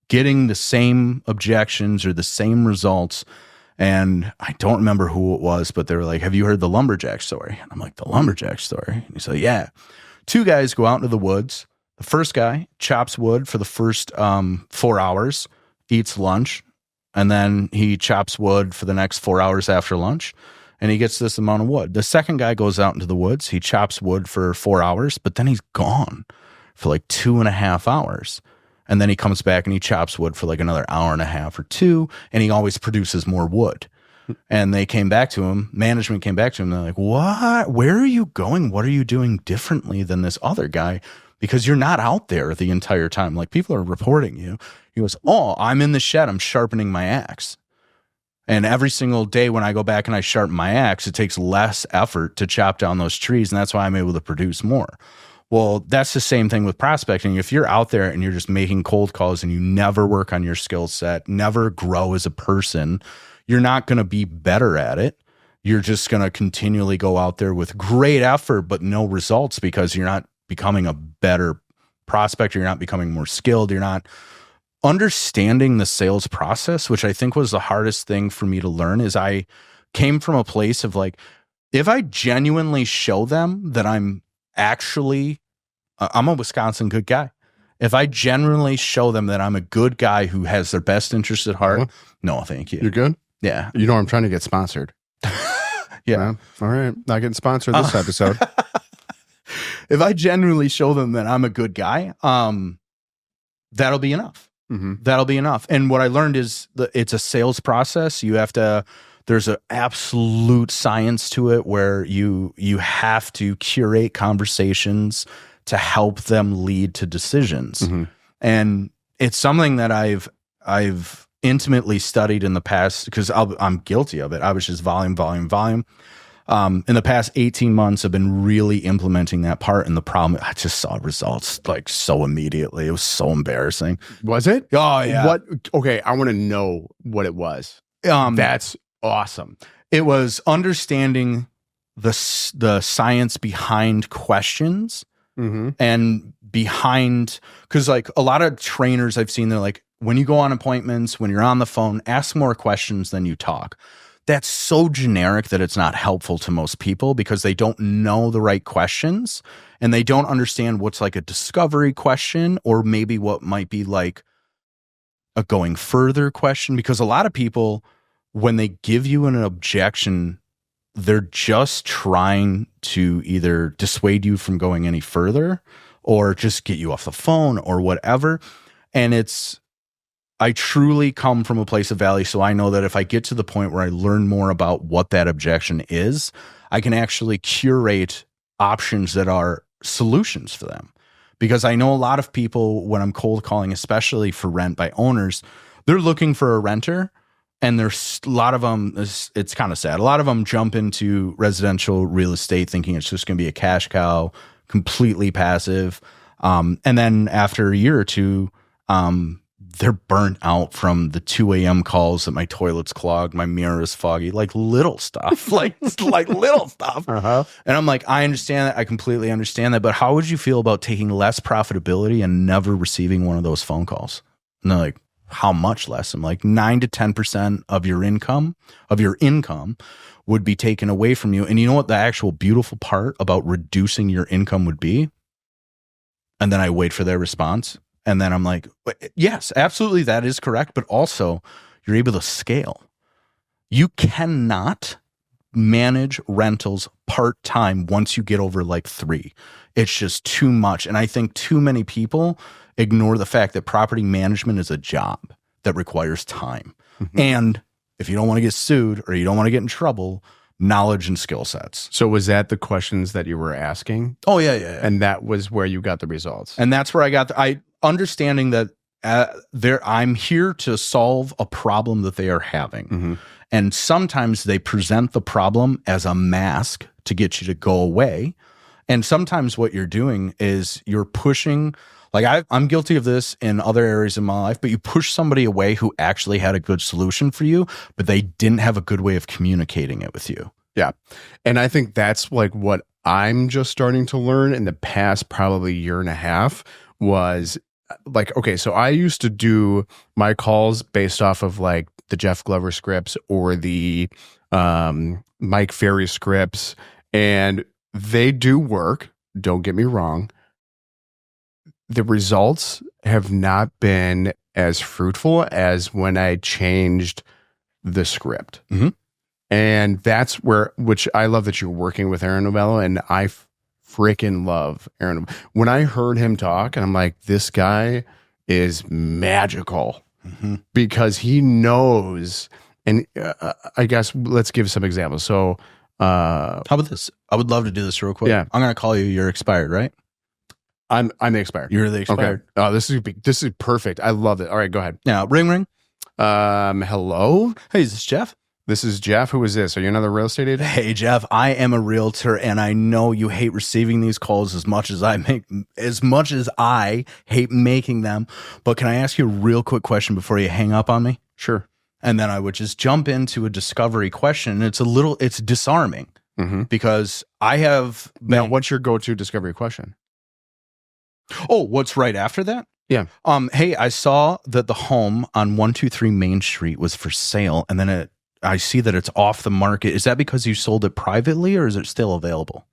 getting the same objections or the same results. And I don't remember who it was, but they were like, have you heard the lumberjack story? And I'm like, the lumberjack story? And he's like, yeah. Two guys go out into the woods. The first guy chops wood for the first 4 hours, eats lunch, and then he chops wood for the next 4 hours after lunch, and he gets this amount of wood. The second guy goes out into the woods. He chops wood for 4 hours, but then he's gone for like 2.5 hours. And then he comes back and he chops wood for like another hour and a half or two, and he always produces more wood. And they came back to him, management came back to him, they're like, what? Where are you going? What are you doing differently than this other guy? Because you're not out there the entire time. Like, people are reporting you. He goes, oh, I'm in the shed, I'm sharpening my axe. And every single day when I go back and I sharpen my axe, it takes less effort to chop down those trees, and that's why I'm able to produce more. Well, that's the same thing with prospecting. If you're out there and you're just making cold calls and you never work on your skill set, never grow as a person, you're not going to be better at it. You're just going to continually go out there with great effort, but no results, because you're not becoming a better prospector. You're not becoming more skilled. You're not understanding the sales process, which I think was the hardest thing for me to learn. Is I came from a place of like, if I genuinely show them that I'm a Wisconsin good guy. If I genuinely show them that I'm a good guy who has their best interest at heart, no, thank you. You're good? Yeah. You know, I'm trying to get sponsored. Yeah. All right. Not getting sponsored this episode. If I genuinely show them that I'm a good guy, that'll be enough. That'll be enough. And what I learned is that it's a sales process. You have to, there's an absolute science to it where you have to curate conversations to help them lead to decisions. And it's something that I've intimately studied in the past, because I'm guilty of it. I was just volume. In the past 18 months, I've been really implementing that part. And the problem, I just saw results like so immediately. It was so embarrassing. Was it? Oh, yeah. What? Okay, I want to know what it was. That's awesome. It was understanding the science behind questions and behind, because like a lot of trainers I've seen, they're like, when you go on appointments, when you're on the phone, ask more questions than you talk. That's so generic that it's not helpful to most people, because they don't know the right questions and they don't understand what's like a discovery question, or maybe what might be like a going further question? Because a lot of people, when they give you an objection, they're just trying to either dissuade you from going any further or just get you off the phone or whatever. And I truly come from a place of value. So I know that if I get to the point where I learn more about what that objection is, I can actually curate options that are solutions for them. Because I know a lot of people, when I'm cold calling, especially for rent by owners, they're looking for a renter. And there's a lot of them, it's kind of sad. A lot of them jump into residential real estate thinking it's just going to be a cash cow, completely passive. And then after a year or two, they're burnt out from the 2 a.m. calls that my toilet's clogged, my mirror is foggy, like little stuff, like little stuff. Uh-huh. And I'm like, I understand that. I completely understand that. But how would you feel about taking less profitability and never receiving one of those phone calls? And they're like, how much less? I'm like, 9 to 10% of your income would be taken away from you. And you know what the actual beautiful part about reducing your income would be? And then I wait for their response. And then I'm like, yes, absolutely, that is correct. But also, you're able to scale. You cannot manage rentals part-time once you get over like 3. It's just too much. And I think too many people ignore the fact that property management is a job that requires time. Mm-hmm. And if you don't want to get sued or you don't want to get in trouble, knowledge and skill sets. So was that the questions that you were asking? Oh, yeah. And that was where you got the results. And that's where I got understanding that I'm here to solve a problem that they are having. Mm-hmm. And sometimes they present the problem as a mask to get you to go away. And sometimes what you're doing is you're pushing, like I'm guilty of this in other areas of my life, but you push somebody away who actually had a good solution for you, but they didn't have a good way of communicating it with you. Yeah. And I think that's like what I'm just starting to learn in the past probably year and a half was like, okay, so I used to do my calls based off of like the Jeff Glover scripts or the Mike Ferry scripts, and they do work. Don't get me wrong. The results have not been as fruitful as when I changed the script. Mm-hmm. And that's which I love that you're working with Aaron Novello, and I freaking love Aaron. When I heard him talk, and I'm like, this guy is magical. Mm-hmm. Because he knows, and I guess let's give some examples. So, how about this? I would love to do this real quick. Yeah, I'm going to call you. You're expired, right? I'm the expired. You're the expired. Okay. Oh, this is perfect. I love it. All right, go ahead. Now, ring. Hello. Hey, is this Jeff? This is Jeff. Who is this? Are you another real estate agent? Hey, Jeff, I am a realtor, and I know you hate receiving these calls as much as I hate making them. But can I ask you a real quick question before you hang up on me? Sure. And then I would just jump into a discovery question. It's disarming because I have now. What's your go-to discovery question? Oh, what's right after that? Yeah. Hey, I saw that the home on 123 Main Street was for sale, and then I see that it's off the market. Is that because you sold it privately, or is it still available?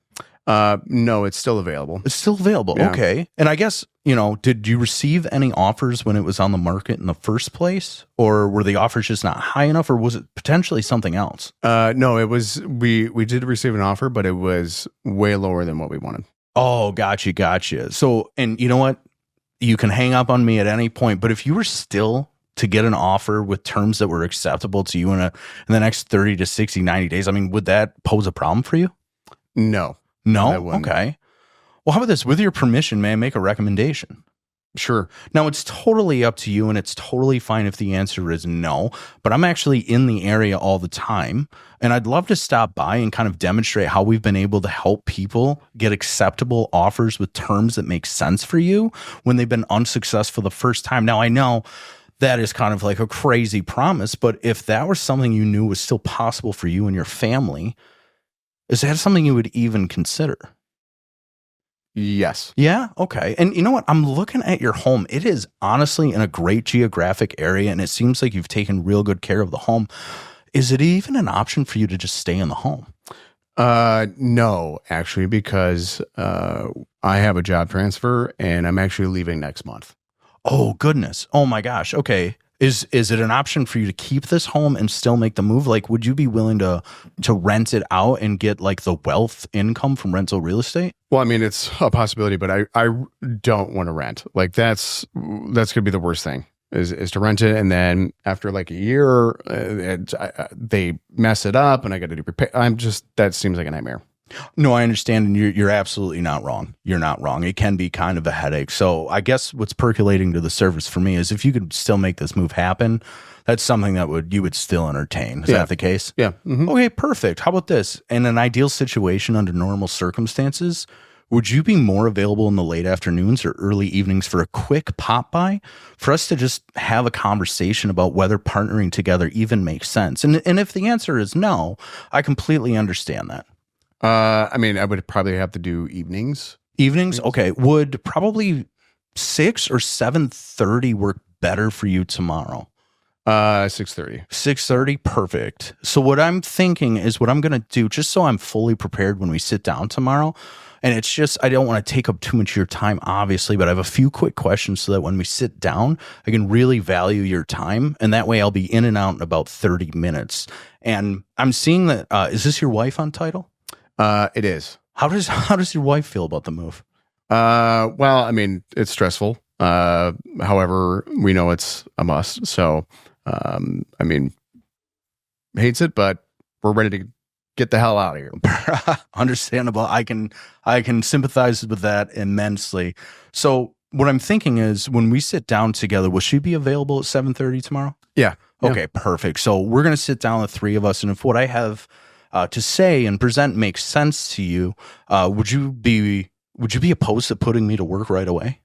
No, it's still available. It's still available. Yeah. Okay. And I guess, did you receive any offers when it was on the market in the first place, or were the offers just not high enough, or was it potentially something else? No, it was, we did receive an offer, but it was way lower than what we wanted. Oh, gotcha. So, and you know what? You can hang up on me at any point, but if you were still to get an offer with terms that were acceptable to you in the next 30 to 60, 90 days, I mean, would that pose a problem for you? No. Okay. Well, how about this? With your permission, may I make a recommendation? Sure. Now, it's totally up to you, and it's totally fine if the answer is no, but I'm actually in the area all the time, and I'd love to stop by and kind of demonstrate how we've been able to help people get acceptable offers with terms that make sense for you when they've been unsuccessful the first time. Now, I know that is kind of like a crazy promise, but if that was something you knew was still possible for you and your family, is that something you would even consider? Yes. Yeah? Okay. And you know what? I'm looking at your home. It is honestly in a great geographic area, and it seems like you've taken real good care of the home. Is it even an option for you to just stay in the home? No, actually, because I have a job transfer, and I'm actually leaving next month. Oh, goodness. Oh, my gosh. Okay. Is it an option for you to keep this home and still make the move? Like, would you be willing to rent it out and get like the wealth income from rental real estate? Well, I mean, it's a possibility, but I don't want to rent. Like that's gonna be the worst thing is to rent it, and then after like a year, they mess it up, and I got to do repair. That seems like a nightmare. No, I understand, and you're absolutely not wrong. You're not wrong. It can be kind of a headache. So I guess what's percolating to the surface for me is if you could still make this move happen, that's something that you would still entertain. Is that the case? Yeah. Mm-hmm. Okay, perfect. How about this? In an ideal situation under normal circumstances, would you be more available in the late afternoons or early evenings for a quick pop by for us to just have a conversation about whether partnering together even makes sense? And if the answer is no, I completely understand that. I mean, I would probably have to do evenings. Evenings? Okay. Would probably 6 or 7:30 work better for you tomorrow? 6:30. 6:30? Perfect. So what I'm thinking is what I'm going to do, just so I'm fully prepared when we sit down tomorrow, and it's just, I don't want to take up too much of your time, obviously, but I have a few quick questions so that when we sit down, I can really value your time, and that way I'll be in and out in about 30 minutes. And I'm seeing that, is this your wife on title? It is. How does your wife feel about the move? Well, I mean, it's stressful. However, we know it's a must. So, I mean, hates it, but we're ready to get the hell out of here. Understandable. I can sympathize with that immensely. So what I'm thinking is when we sit down together, will she be available at 7:30 tomorrow? Yeah. Okay, perfect. So we're going to sit down, the three of us, and if what I have to say and present makes sense to you, would you be opposed to putting me to work right away?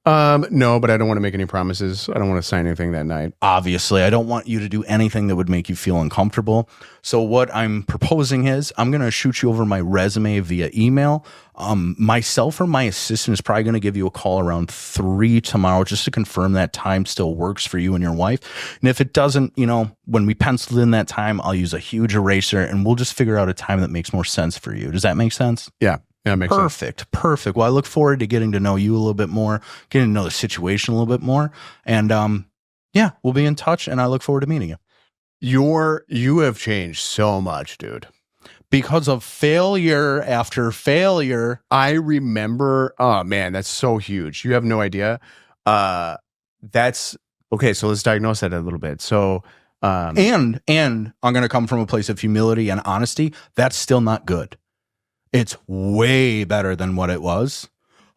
No, but I don't want to make any promises. I don't want to sign anything that night. Obviously, I don't want you to do anything that would make you feel uncomfortable. So what I'm proposing is I'm going to shoot you over my resume via email. Myself or my assistant is probably going to give you a call around 3 tomorrow just to confirm that time still works for you and your wife. And if it doesn't, when we penciled in that time, I'll use a huge eraser and we'll just figure out a time that makes more sense for you. Does that make sense? Yeah. Yeah, it makes sense. Perfect. Well, I look forward to getting to know you a little bit more, getting to know the situation a little bit more. And yeah, we'll be in touch and I look forward to meeting you. You have changed so much, dude. Because of failure after failure. I remember, oh man, that's so huge. You have no idea. That's okay. So let's diagnose that a little bit. So, and I'm going to come from a place of humility and honesty. That's still not good. It's way better than what it was.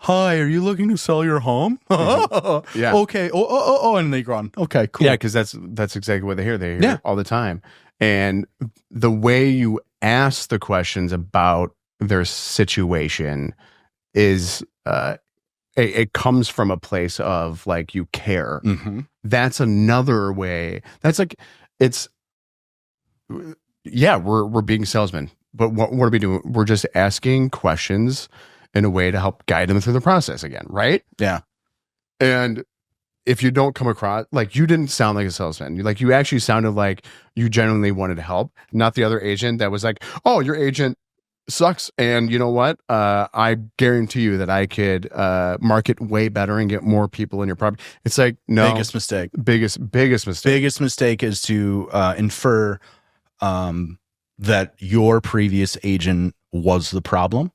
Hi, are you looking to sell your home? Yeah. Okay. Oh, and they go on. Okay, cool. Yeah, because that's exactly what they hear. They hear it all the time. And the way you ask the questions about their situation is it comes from a place of like you care. Mm-hmm. That's another way. That's like we're being salesmen. But what are we doing? We're just asking questions in a way to help guide them through the process again, right? Yeah. And if you don't come across, like you didn't sound like a salesman. You actually sounded like you genuinely wanted to help, not the other agent that was like, oh, your agent sucks. And you know what? I guarantee you that I could market way better and get more people in your property. It's like, no. Biggest mistake. Biggest mistake. Biggest mistake is to infer that your previous agent was the problem.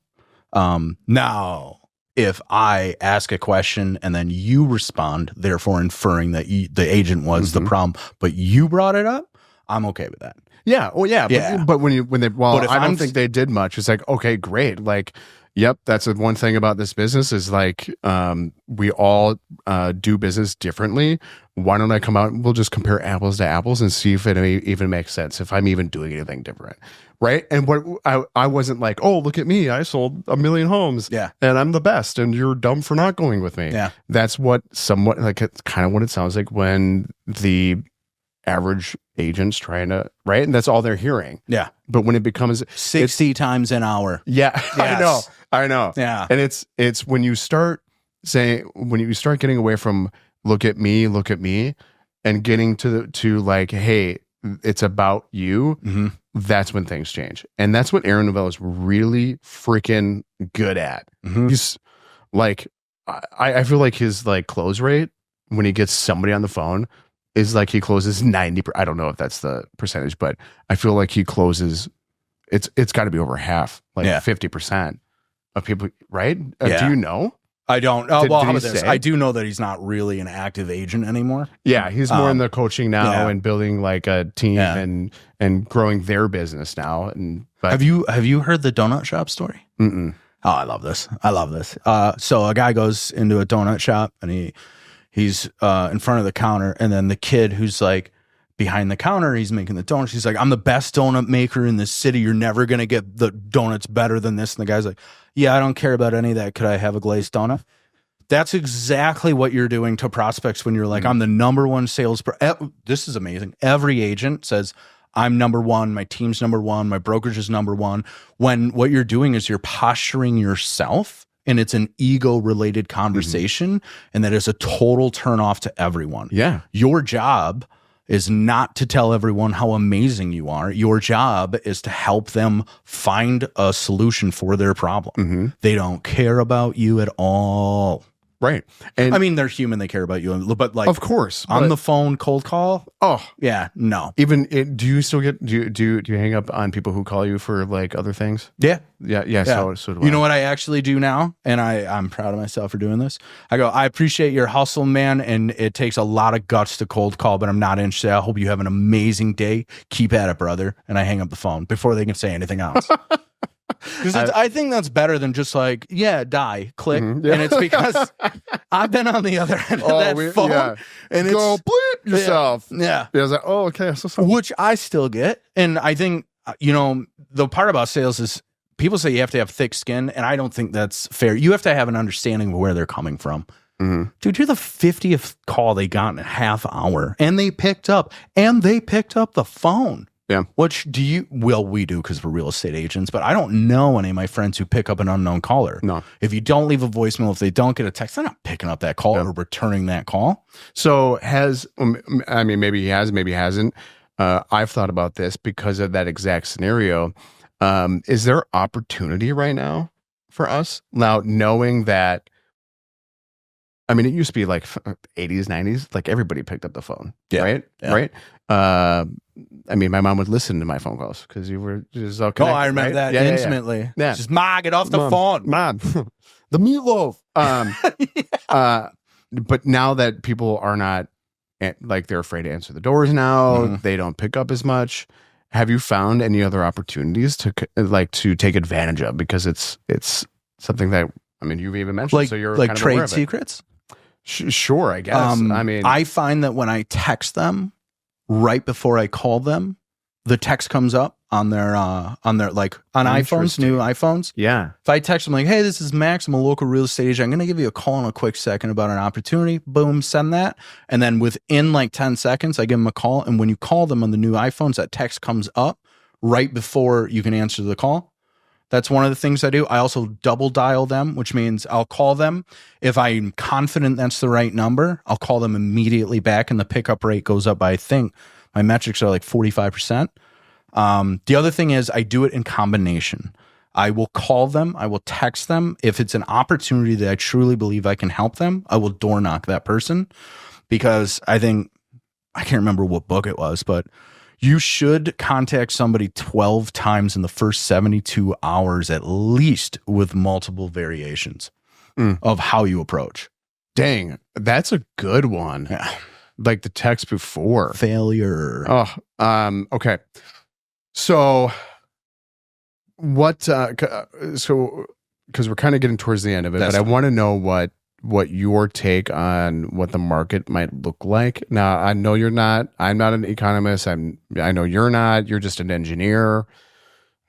Now, if I ask a question and then you respond, therefore inferring that the agent was the problem, but you brought it up, I'm okay with that. Yeah. Well, yeah. Yeah. But I don't think they did much. It's like, okay, great. Like, yep, that's the one thing about this business is like, we all do business differently. Why don't I come out and we'll just compare apples to apples and see if it even makes sense, if I'm even doing anything different. Right. And what I wasn't like, oh, look at me. I sold 1 million homes. Yeah. And I'm the best. And you're dumb for not going with me. Yeah. That's what somewhat like it's kind of what it sounds like when the average agent's trying to, right? And that's all they're hearing. Yeah. But when it becomes 60 times an hour. Yeah. Yes. I know. Yeah. And it's when you start getting away from look at me and getting to like, hey, it's about you. Mm-hmm. That's when things change. And that's what Aaron Novell is really freaking good at. Mm-hmm. He's like, I feel like his like close rate when he gets somebody on the phone is like he closes 90%. I don't know if that's the percentage, but I feel like he closes, it's got to be over half, like 50% of people, right? Do you know? I don't. Did How he about this? say? I do know that he's not really an active agent anymore. Yeah, he's more in the coaching now and building like a team and growing their business now. But have you heard the donut shop story? Mm-mm. Oh, I love this. So a guy goes into a donut shop and he's in front of the counter, and then the kid who's like behind the counter, he's making the donuts. He's like, I'm the best donut maker in the city. You're never gonna get the donuts better than this. And the guy's like, yeah, I don't care about any of that. Could I have a glazed donut? That's exactly what you're doing to prospects when you're like, I'm the number one This is amazing. Every agent says, I'm number one, my team's number one, my brokerage is number one. When what you're doing is you're posturing yourself, and it's an ego-related conversation, and that is a total turnoff to everyone. Yeah. Your job is not to tell everyone how amazing you are. Your job is to help them find a solution for their problem. They don't care about you at all. Right. And I mean, they're human. They care about you, but like, of course, on the phone, cold call. Oh yeah, no. Even do you still get do you hang up on people who call you for like other things? Yeah. So do I. You know what I actually do now, and I'm proud of myself for doing this. I go, I appreciate your hustle, man, and it takes a lot of guts to cold call, but I'm not interested. I hope you have an amazing day. Keep at it, brother. And I hang up the phone before they can say anything else. Because I think that's better than just like, die, click. And it's because I've been on the other end of that phone. And go bleep yourself. Yeah. I was like, oh, okay. Which I still get. And I think, the part about sales is people say you have to have thick skin. And I don't think that's fair. You have to have an understanding of where they're coming from. Dude, you're the 50th call they got in a half hour. And they picked up the phone. Yeah. Which we do because we're real estate agents, but I don't know any of my friends who pick up an unknown caller. No. If you don't leave a voicemail, if they don't get a text, they're not picking up that call or returning that call. So maybe he has, maybe he hasn't. I've thought about this because of that exact scenario. Is there opportunity right now for us? Now, knowing that, it used to be like 80s, 90s, like everybody picked up the phone, right? Yeah. Right? My mom would listen to my phone calls because you were just all connected. Oh, I remember that intimately. Yeah. Just, Ma, get off the phone. Mom, the meatloaf. But now that people are not, like, they're afraid to answer the doors now, they don't pick up as much. Have you found any other opportunities to take advantage of? Because it's something that, you've even mentioned. So you're like kind of trade secrets? Sure, I guess. I find that when I text them right before I call them, the text comes up on their like on iPhones, new iPhones. Yeah. If I text them like, hey, this is Max, I'm a local real estate agent. I'm going to give you a call in a quick second about an opportunity. Boom, send that. And then within like 10 seconds, I give them a call. And when you call them on the new iPhones, that text comes up right before you can answer the call. That's one of the things I do. I also double dial them, which means I'll call them. If I'm confident that's the right number, I'll call them immediately back, and the pickup rate goes up by, I think, my metrics are like 45%. The other thing is I do it in combination. I will call them. I will text them. If it's an opportunity that I truly believe I can help them, I will door knock that person, because I can't remember what book it was, but you should contact somebody 12 times in the first 72 hours at least, with multiple variations of how you approach. Dang, that's a good one. Yeah. Like the text before. Failure. Oh, okay. So what, because we're kind of getting towards the end of it, but I want to know what your take on what the market might look like. Now, I know I'm not an economist. I know you're not, you're just an engineer.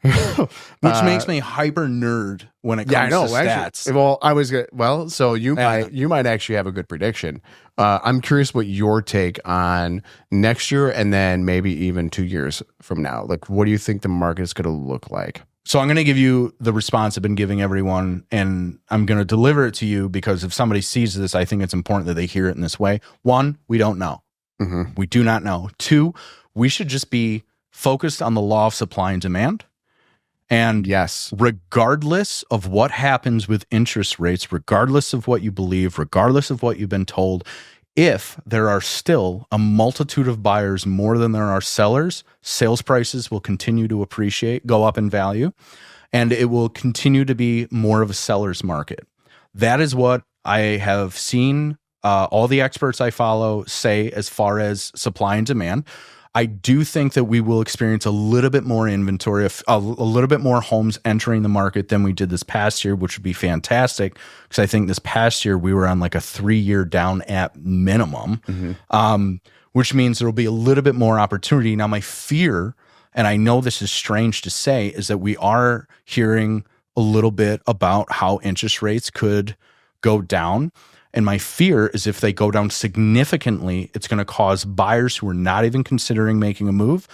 Which makes me hyper nerd when it comes to stats. Actually, so you might actually have a good prediction. I'm curious what your take on next year, and then maybe even 2 years from now. Like, what do you think the market is going to look like? So I'm going to give you the response I've been giving everyone, and I'm going to deliver it to you because if somebody sees this, I think it's important that they hear it in this way. 1, we don't know. We do not know. 2, we should just be focused on the law of supply and demand. And yes, regardless of what happens with interest rates, regardless of what you believe, regardless of what you've been told, if there are still a multitude of buyers more than there are sellers, sales prices will continue to go up in value, and it will continue to be more of a seller's market. That is what I have seen all the experts I follow say as far as supply and demand. I do think that we will experience a little bit more inventory, a little bit more homes entering the market than we did this past year, which would be fantastic, because I think this past year we were on like a 3-year down at minimum, which means there will be a little bit more opportunity. Now, my fear, and I know this is strange to say, is that we are hearing a little bit about how interest rates could go down. And my fear is if they go down significantly, it's going to cause buyers who are not even considering making a move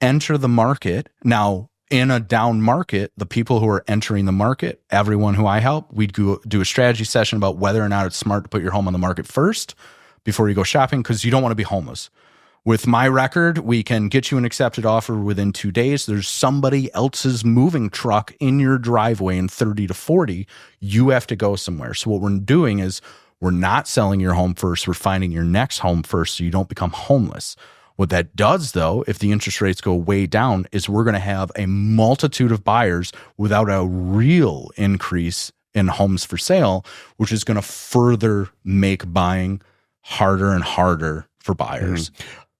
enter the market. Now, in a down market, the people who are entering the market, everyone who I help, we do a strategy session about whether or not it's smart to put your home on the market first before you go shopping, because you don't want to be homeless. With my record, we can get you an accepted offer within 2 days. There's somebody else's moving truck in your driveway in 30 to 40. You have to go somewhere. So what we're doing is we're not selling your home first. We're finding your next home first so you don't become homeless. What that does, though, if the interest rates go way down, is we're going to have a multitude of buyers without a real increase in homes for sale, which is going to further make buying harder and harder for buyers.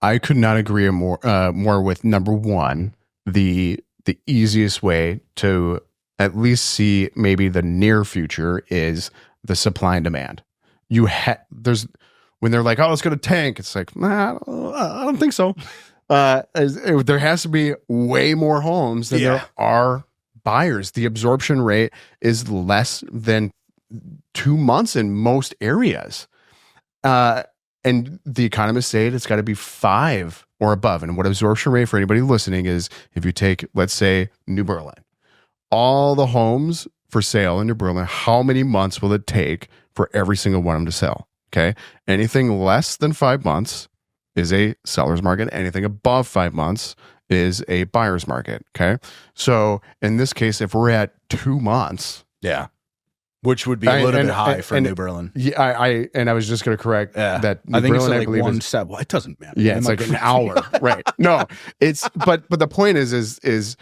I could not agree more with number one. The easiest way to at least see maybe the near future is the supply and demand. There's when they're like, oh, it's going to tank. It's like, nah, I don't think so. There has to be way more homes than there are buyers. The absorption rate is less than 2 months in most areas. And the economists say it's got to be 5 or above. And what absorption rate for anybody listening is, if you take, let's say, New Berlin, all the homes for sale in New Berlin, how many months will it take for every single one of them to sell? Okay. Anything less than 5 months is a seller's market. Anything above 5 months is a buyer's market. Okay. So in this case, if we're at 2 months. Yeah. Which would be a little bit high for New Berlin. Yeah, I was just going to correct that. New I think Berlin, it's like 1 step. Well, it doesn't matter. Yeah, it's like an hour, right? No, but the point is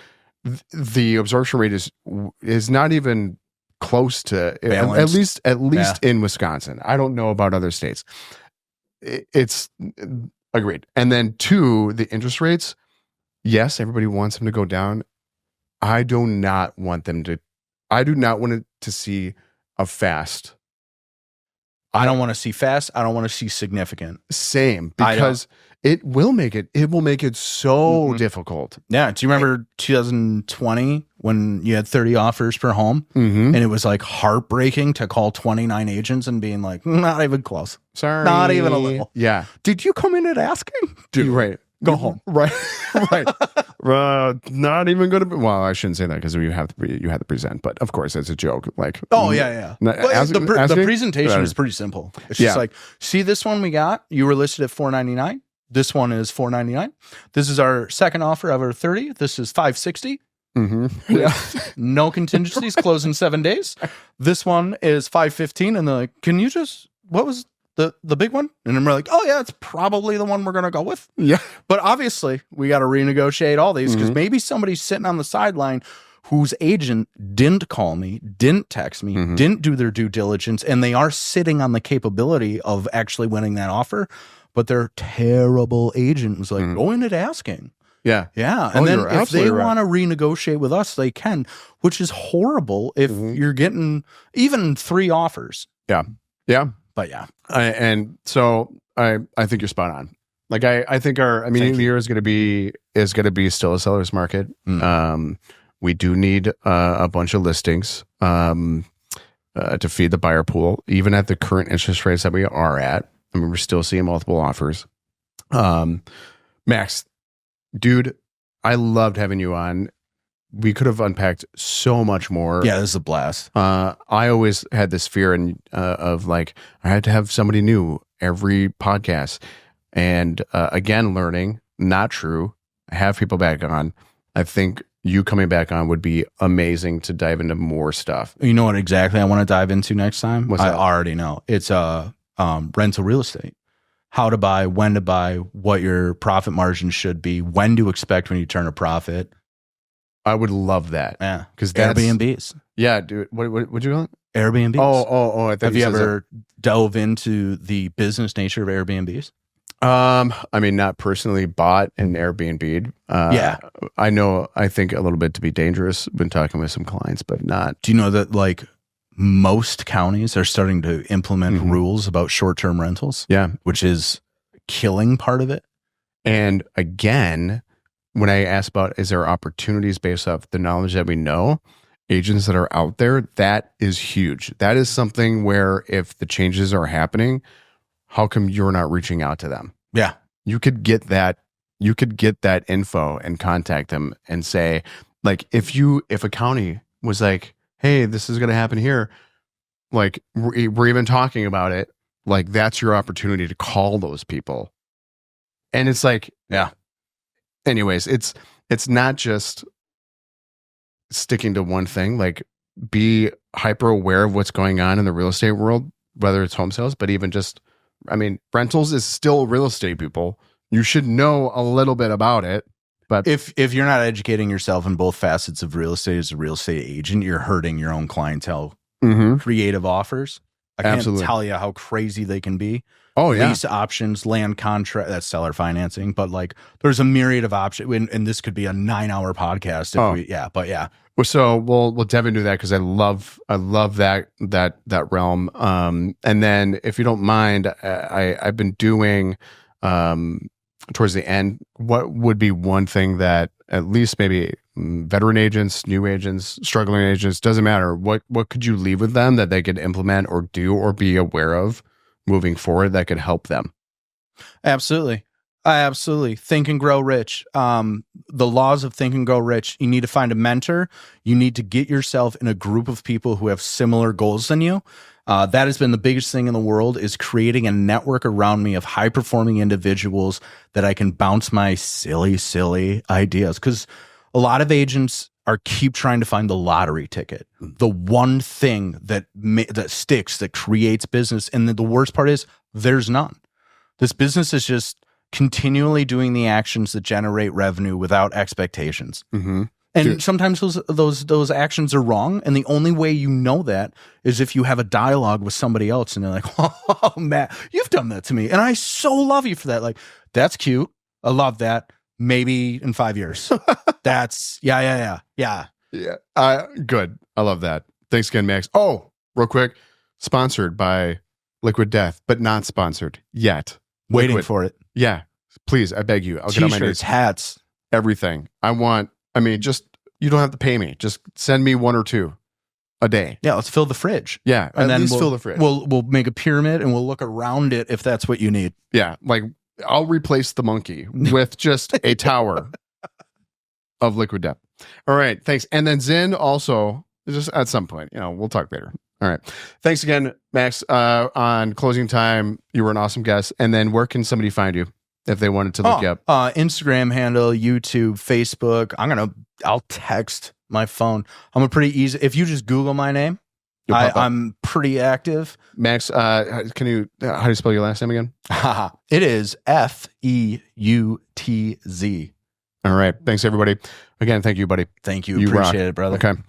the absorption rate is not even close to balanced. at least in Wisconsin. I don't know about other states. It's agreed. And then 2, the interest rates. Yes, everybody wants them to go down. I do not want it to see a fast. I don't want to see fast. I don't want to see significant. Same, because it will make it so difficult. Yeah. Do you remember 2020 when you had 30 offers per home, and it was like heartbreaking to call 29 agents and being like, not even close. Sorry. Not even a little. Yeah. Did you come in at asking? Dude, right. Go home. Right. Right. Not even going to be. Well, I shouldn't say that because you have to present. But of course, it's a joke. Like, yeah. The presentation is pretty simple. It's just like, see this one we got. You were listed at $499. This one is $499. This is our second offer of our 30. This is $560. Yeah. No contingencies. Close in 7 days. This one is $515. And they're like, can you just? What was the big one? And I'm like, oh yeah, it's probably the one we're going to go with. Yeah. But obviously we got to renegotiate all these, because maybe somebody's sitting on the sideline whose agent didn't call me, didn't text me, didn't do their due diligence, and they are sitting on the capability of actually winning that offer, but their terrible agent was like, go in at asking. Yeah. Yeah. And then if they want to renegotiate with us, they can, which is horrible if you're getting even 3 offers. Yeah. Yeah. But yeah. And so I think you're spot on. Like I think our immediate year is going to be still a seller's market. We do need a bunch of listings to feed the buyer pool, even at the current interest rates that we are at. I mean, we're still seeing multiple offers. Max, dude, I loved having you on. We could have unpacked so much more. Yeah, this is a blast. I always had this fear of like, I had to have somebody new every podcast. And again, learning, not true. Have people back on. I think you coming back on would be amazing to dive into more stuff. You know what exactly I want to dive into next time? What's that? I already know. It's rental real estate. how to buy, when to buy, what your profit margin should be, when to expect when you turn a profit. I would love that. Yeah, because that's Airbnbs. Yeah, dude. What you call it? Airbnbs. Oh! I thought Have you said ever dove into the business nature of Airbnbs? I mean, not personally bought an Airbnb. Yeah. I know. I think a little bit to be dangerous. Been talking with some clients, but not. Do you know that like most counties are starting to implement rules about short-term rentals? Yeah, which is killing part of it. And again, when I ask about is there opportunities based off the knowledge that we know, agents that are out there, that is huge. That is something where if the changes are happening, how come you're not reaching out to them? Yeah. You could get that info and contact them and say, like, if a county was like, hey, this is going to happen here, like we're even talking about it, like that's your opportunity to call those people. And it's like, yeah. Anyways, it's not just sticking to one thing. Like, be hyper aware of what's going on in the real estate world, whether it's home sales, but even just, I mean, rentals is still real estate, people. You should know a little bit about it. But if you're not educating yourself in both facets of real estate as a real estate agent, you're hurting your own clientele. Creative offers. I can't tell you how crazy they can be. Oh, yeah. Lease options, land contract, that's seller financing. But like, there's a myriad of options. And this could be a 9-hour podcast. Well, so we'll dive into that because I love that realm. And then if you don't mind, I've been doing towards the end, what would be one thing that at least maybe veteran agents, new agents, struggling agents, doesn't matter. What could you leave with them that they could implement or do or be aware of moving forward that could help them? Absolutely. Think and grow rich. The laws of think and grow rich. You need to find a mentor. You need to get yourself in a group of people who have similar goals than you. That has been the biggest thing in the world, is creating a network around me of high performing individuals that I can bounce my silly ideas. Because a lot of agents keep trying to find the lottery ticket, the one thing that sticks, that creates business. And the worst part is there's none. This business is just continually doing the actions that generate revenue without expectations. And sometimes those actions are wrong. And the only way you know that is if you have a dialogue with somebody else and they're like, oh, Matt, you've done that to me. And I so love you for that. Like, that's cute. I love that. Maybe in 5 years. That's yeah. Good. I love that. Thanks again, Max. Oh, real quick. Sponsored by Liquid Death, but not sponsored yet. Waiting for it. Yeah. Please, I beg you. I'll get on my knees. Hats. Everything. Just, you don't have to pay me. Just send me 1 or 2 a day. Yeah, let's fill the fridge. Yeah, and then fill the fridge. We'll make a pyramid and we'll look around it if that's what you need. Yeah, like I'll replace the monkey with just a tower of Liquid Death. All right, thanks. And then Zen also, just at some point, we'll talk later. All right. Thanks again, Max. On closing time, you were an awesome guest. And then where can somebody find you if they wanted to look you up? Instagram handle, YouTube, Facebook. I'll text my phone. I'm a pretty easy. If you just Google my name, I'm pretty active. Max, how do you spell your last name again? It is Feutz. All right. Thanks, everybody. Again, thank you, buddy. Thank you. Appreciate it, brother. Okay.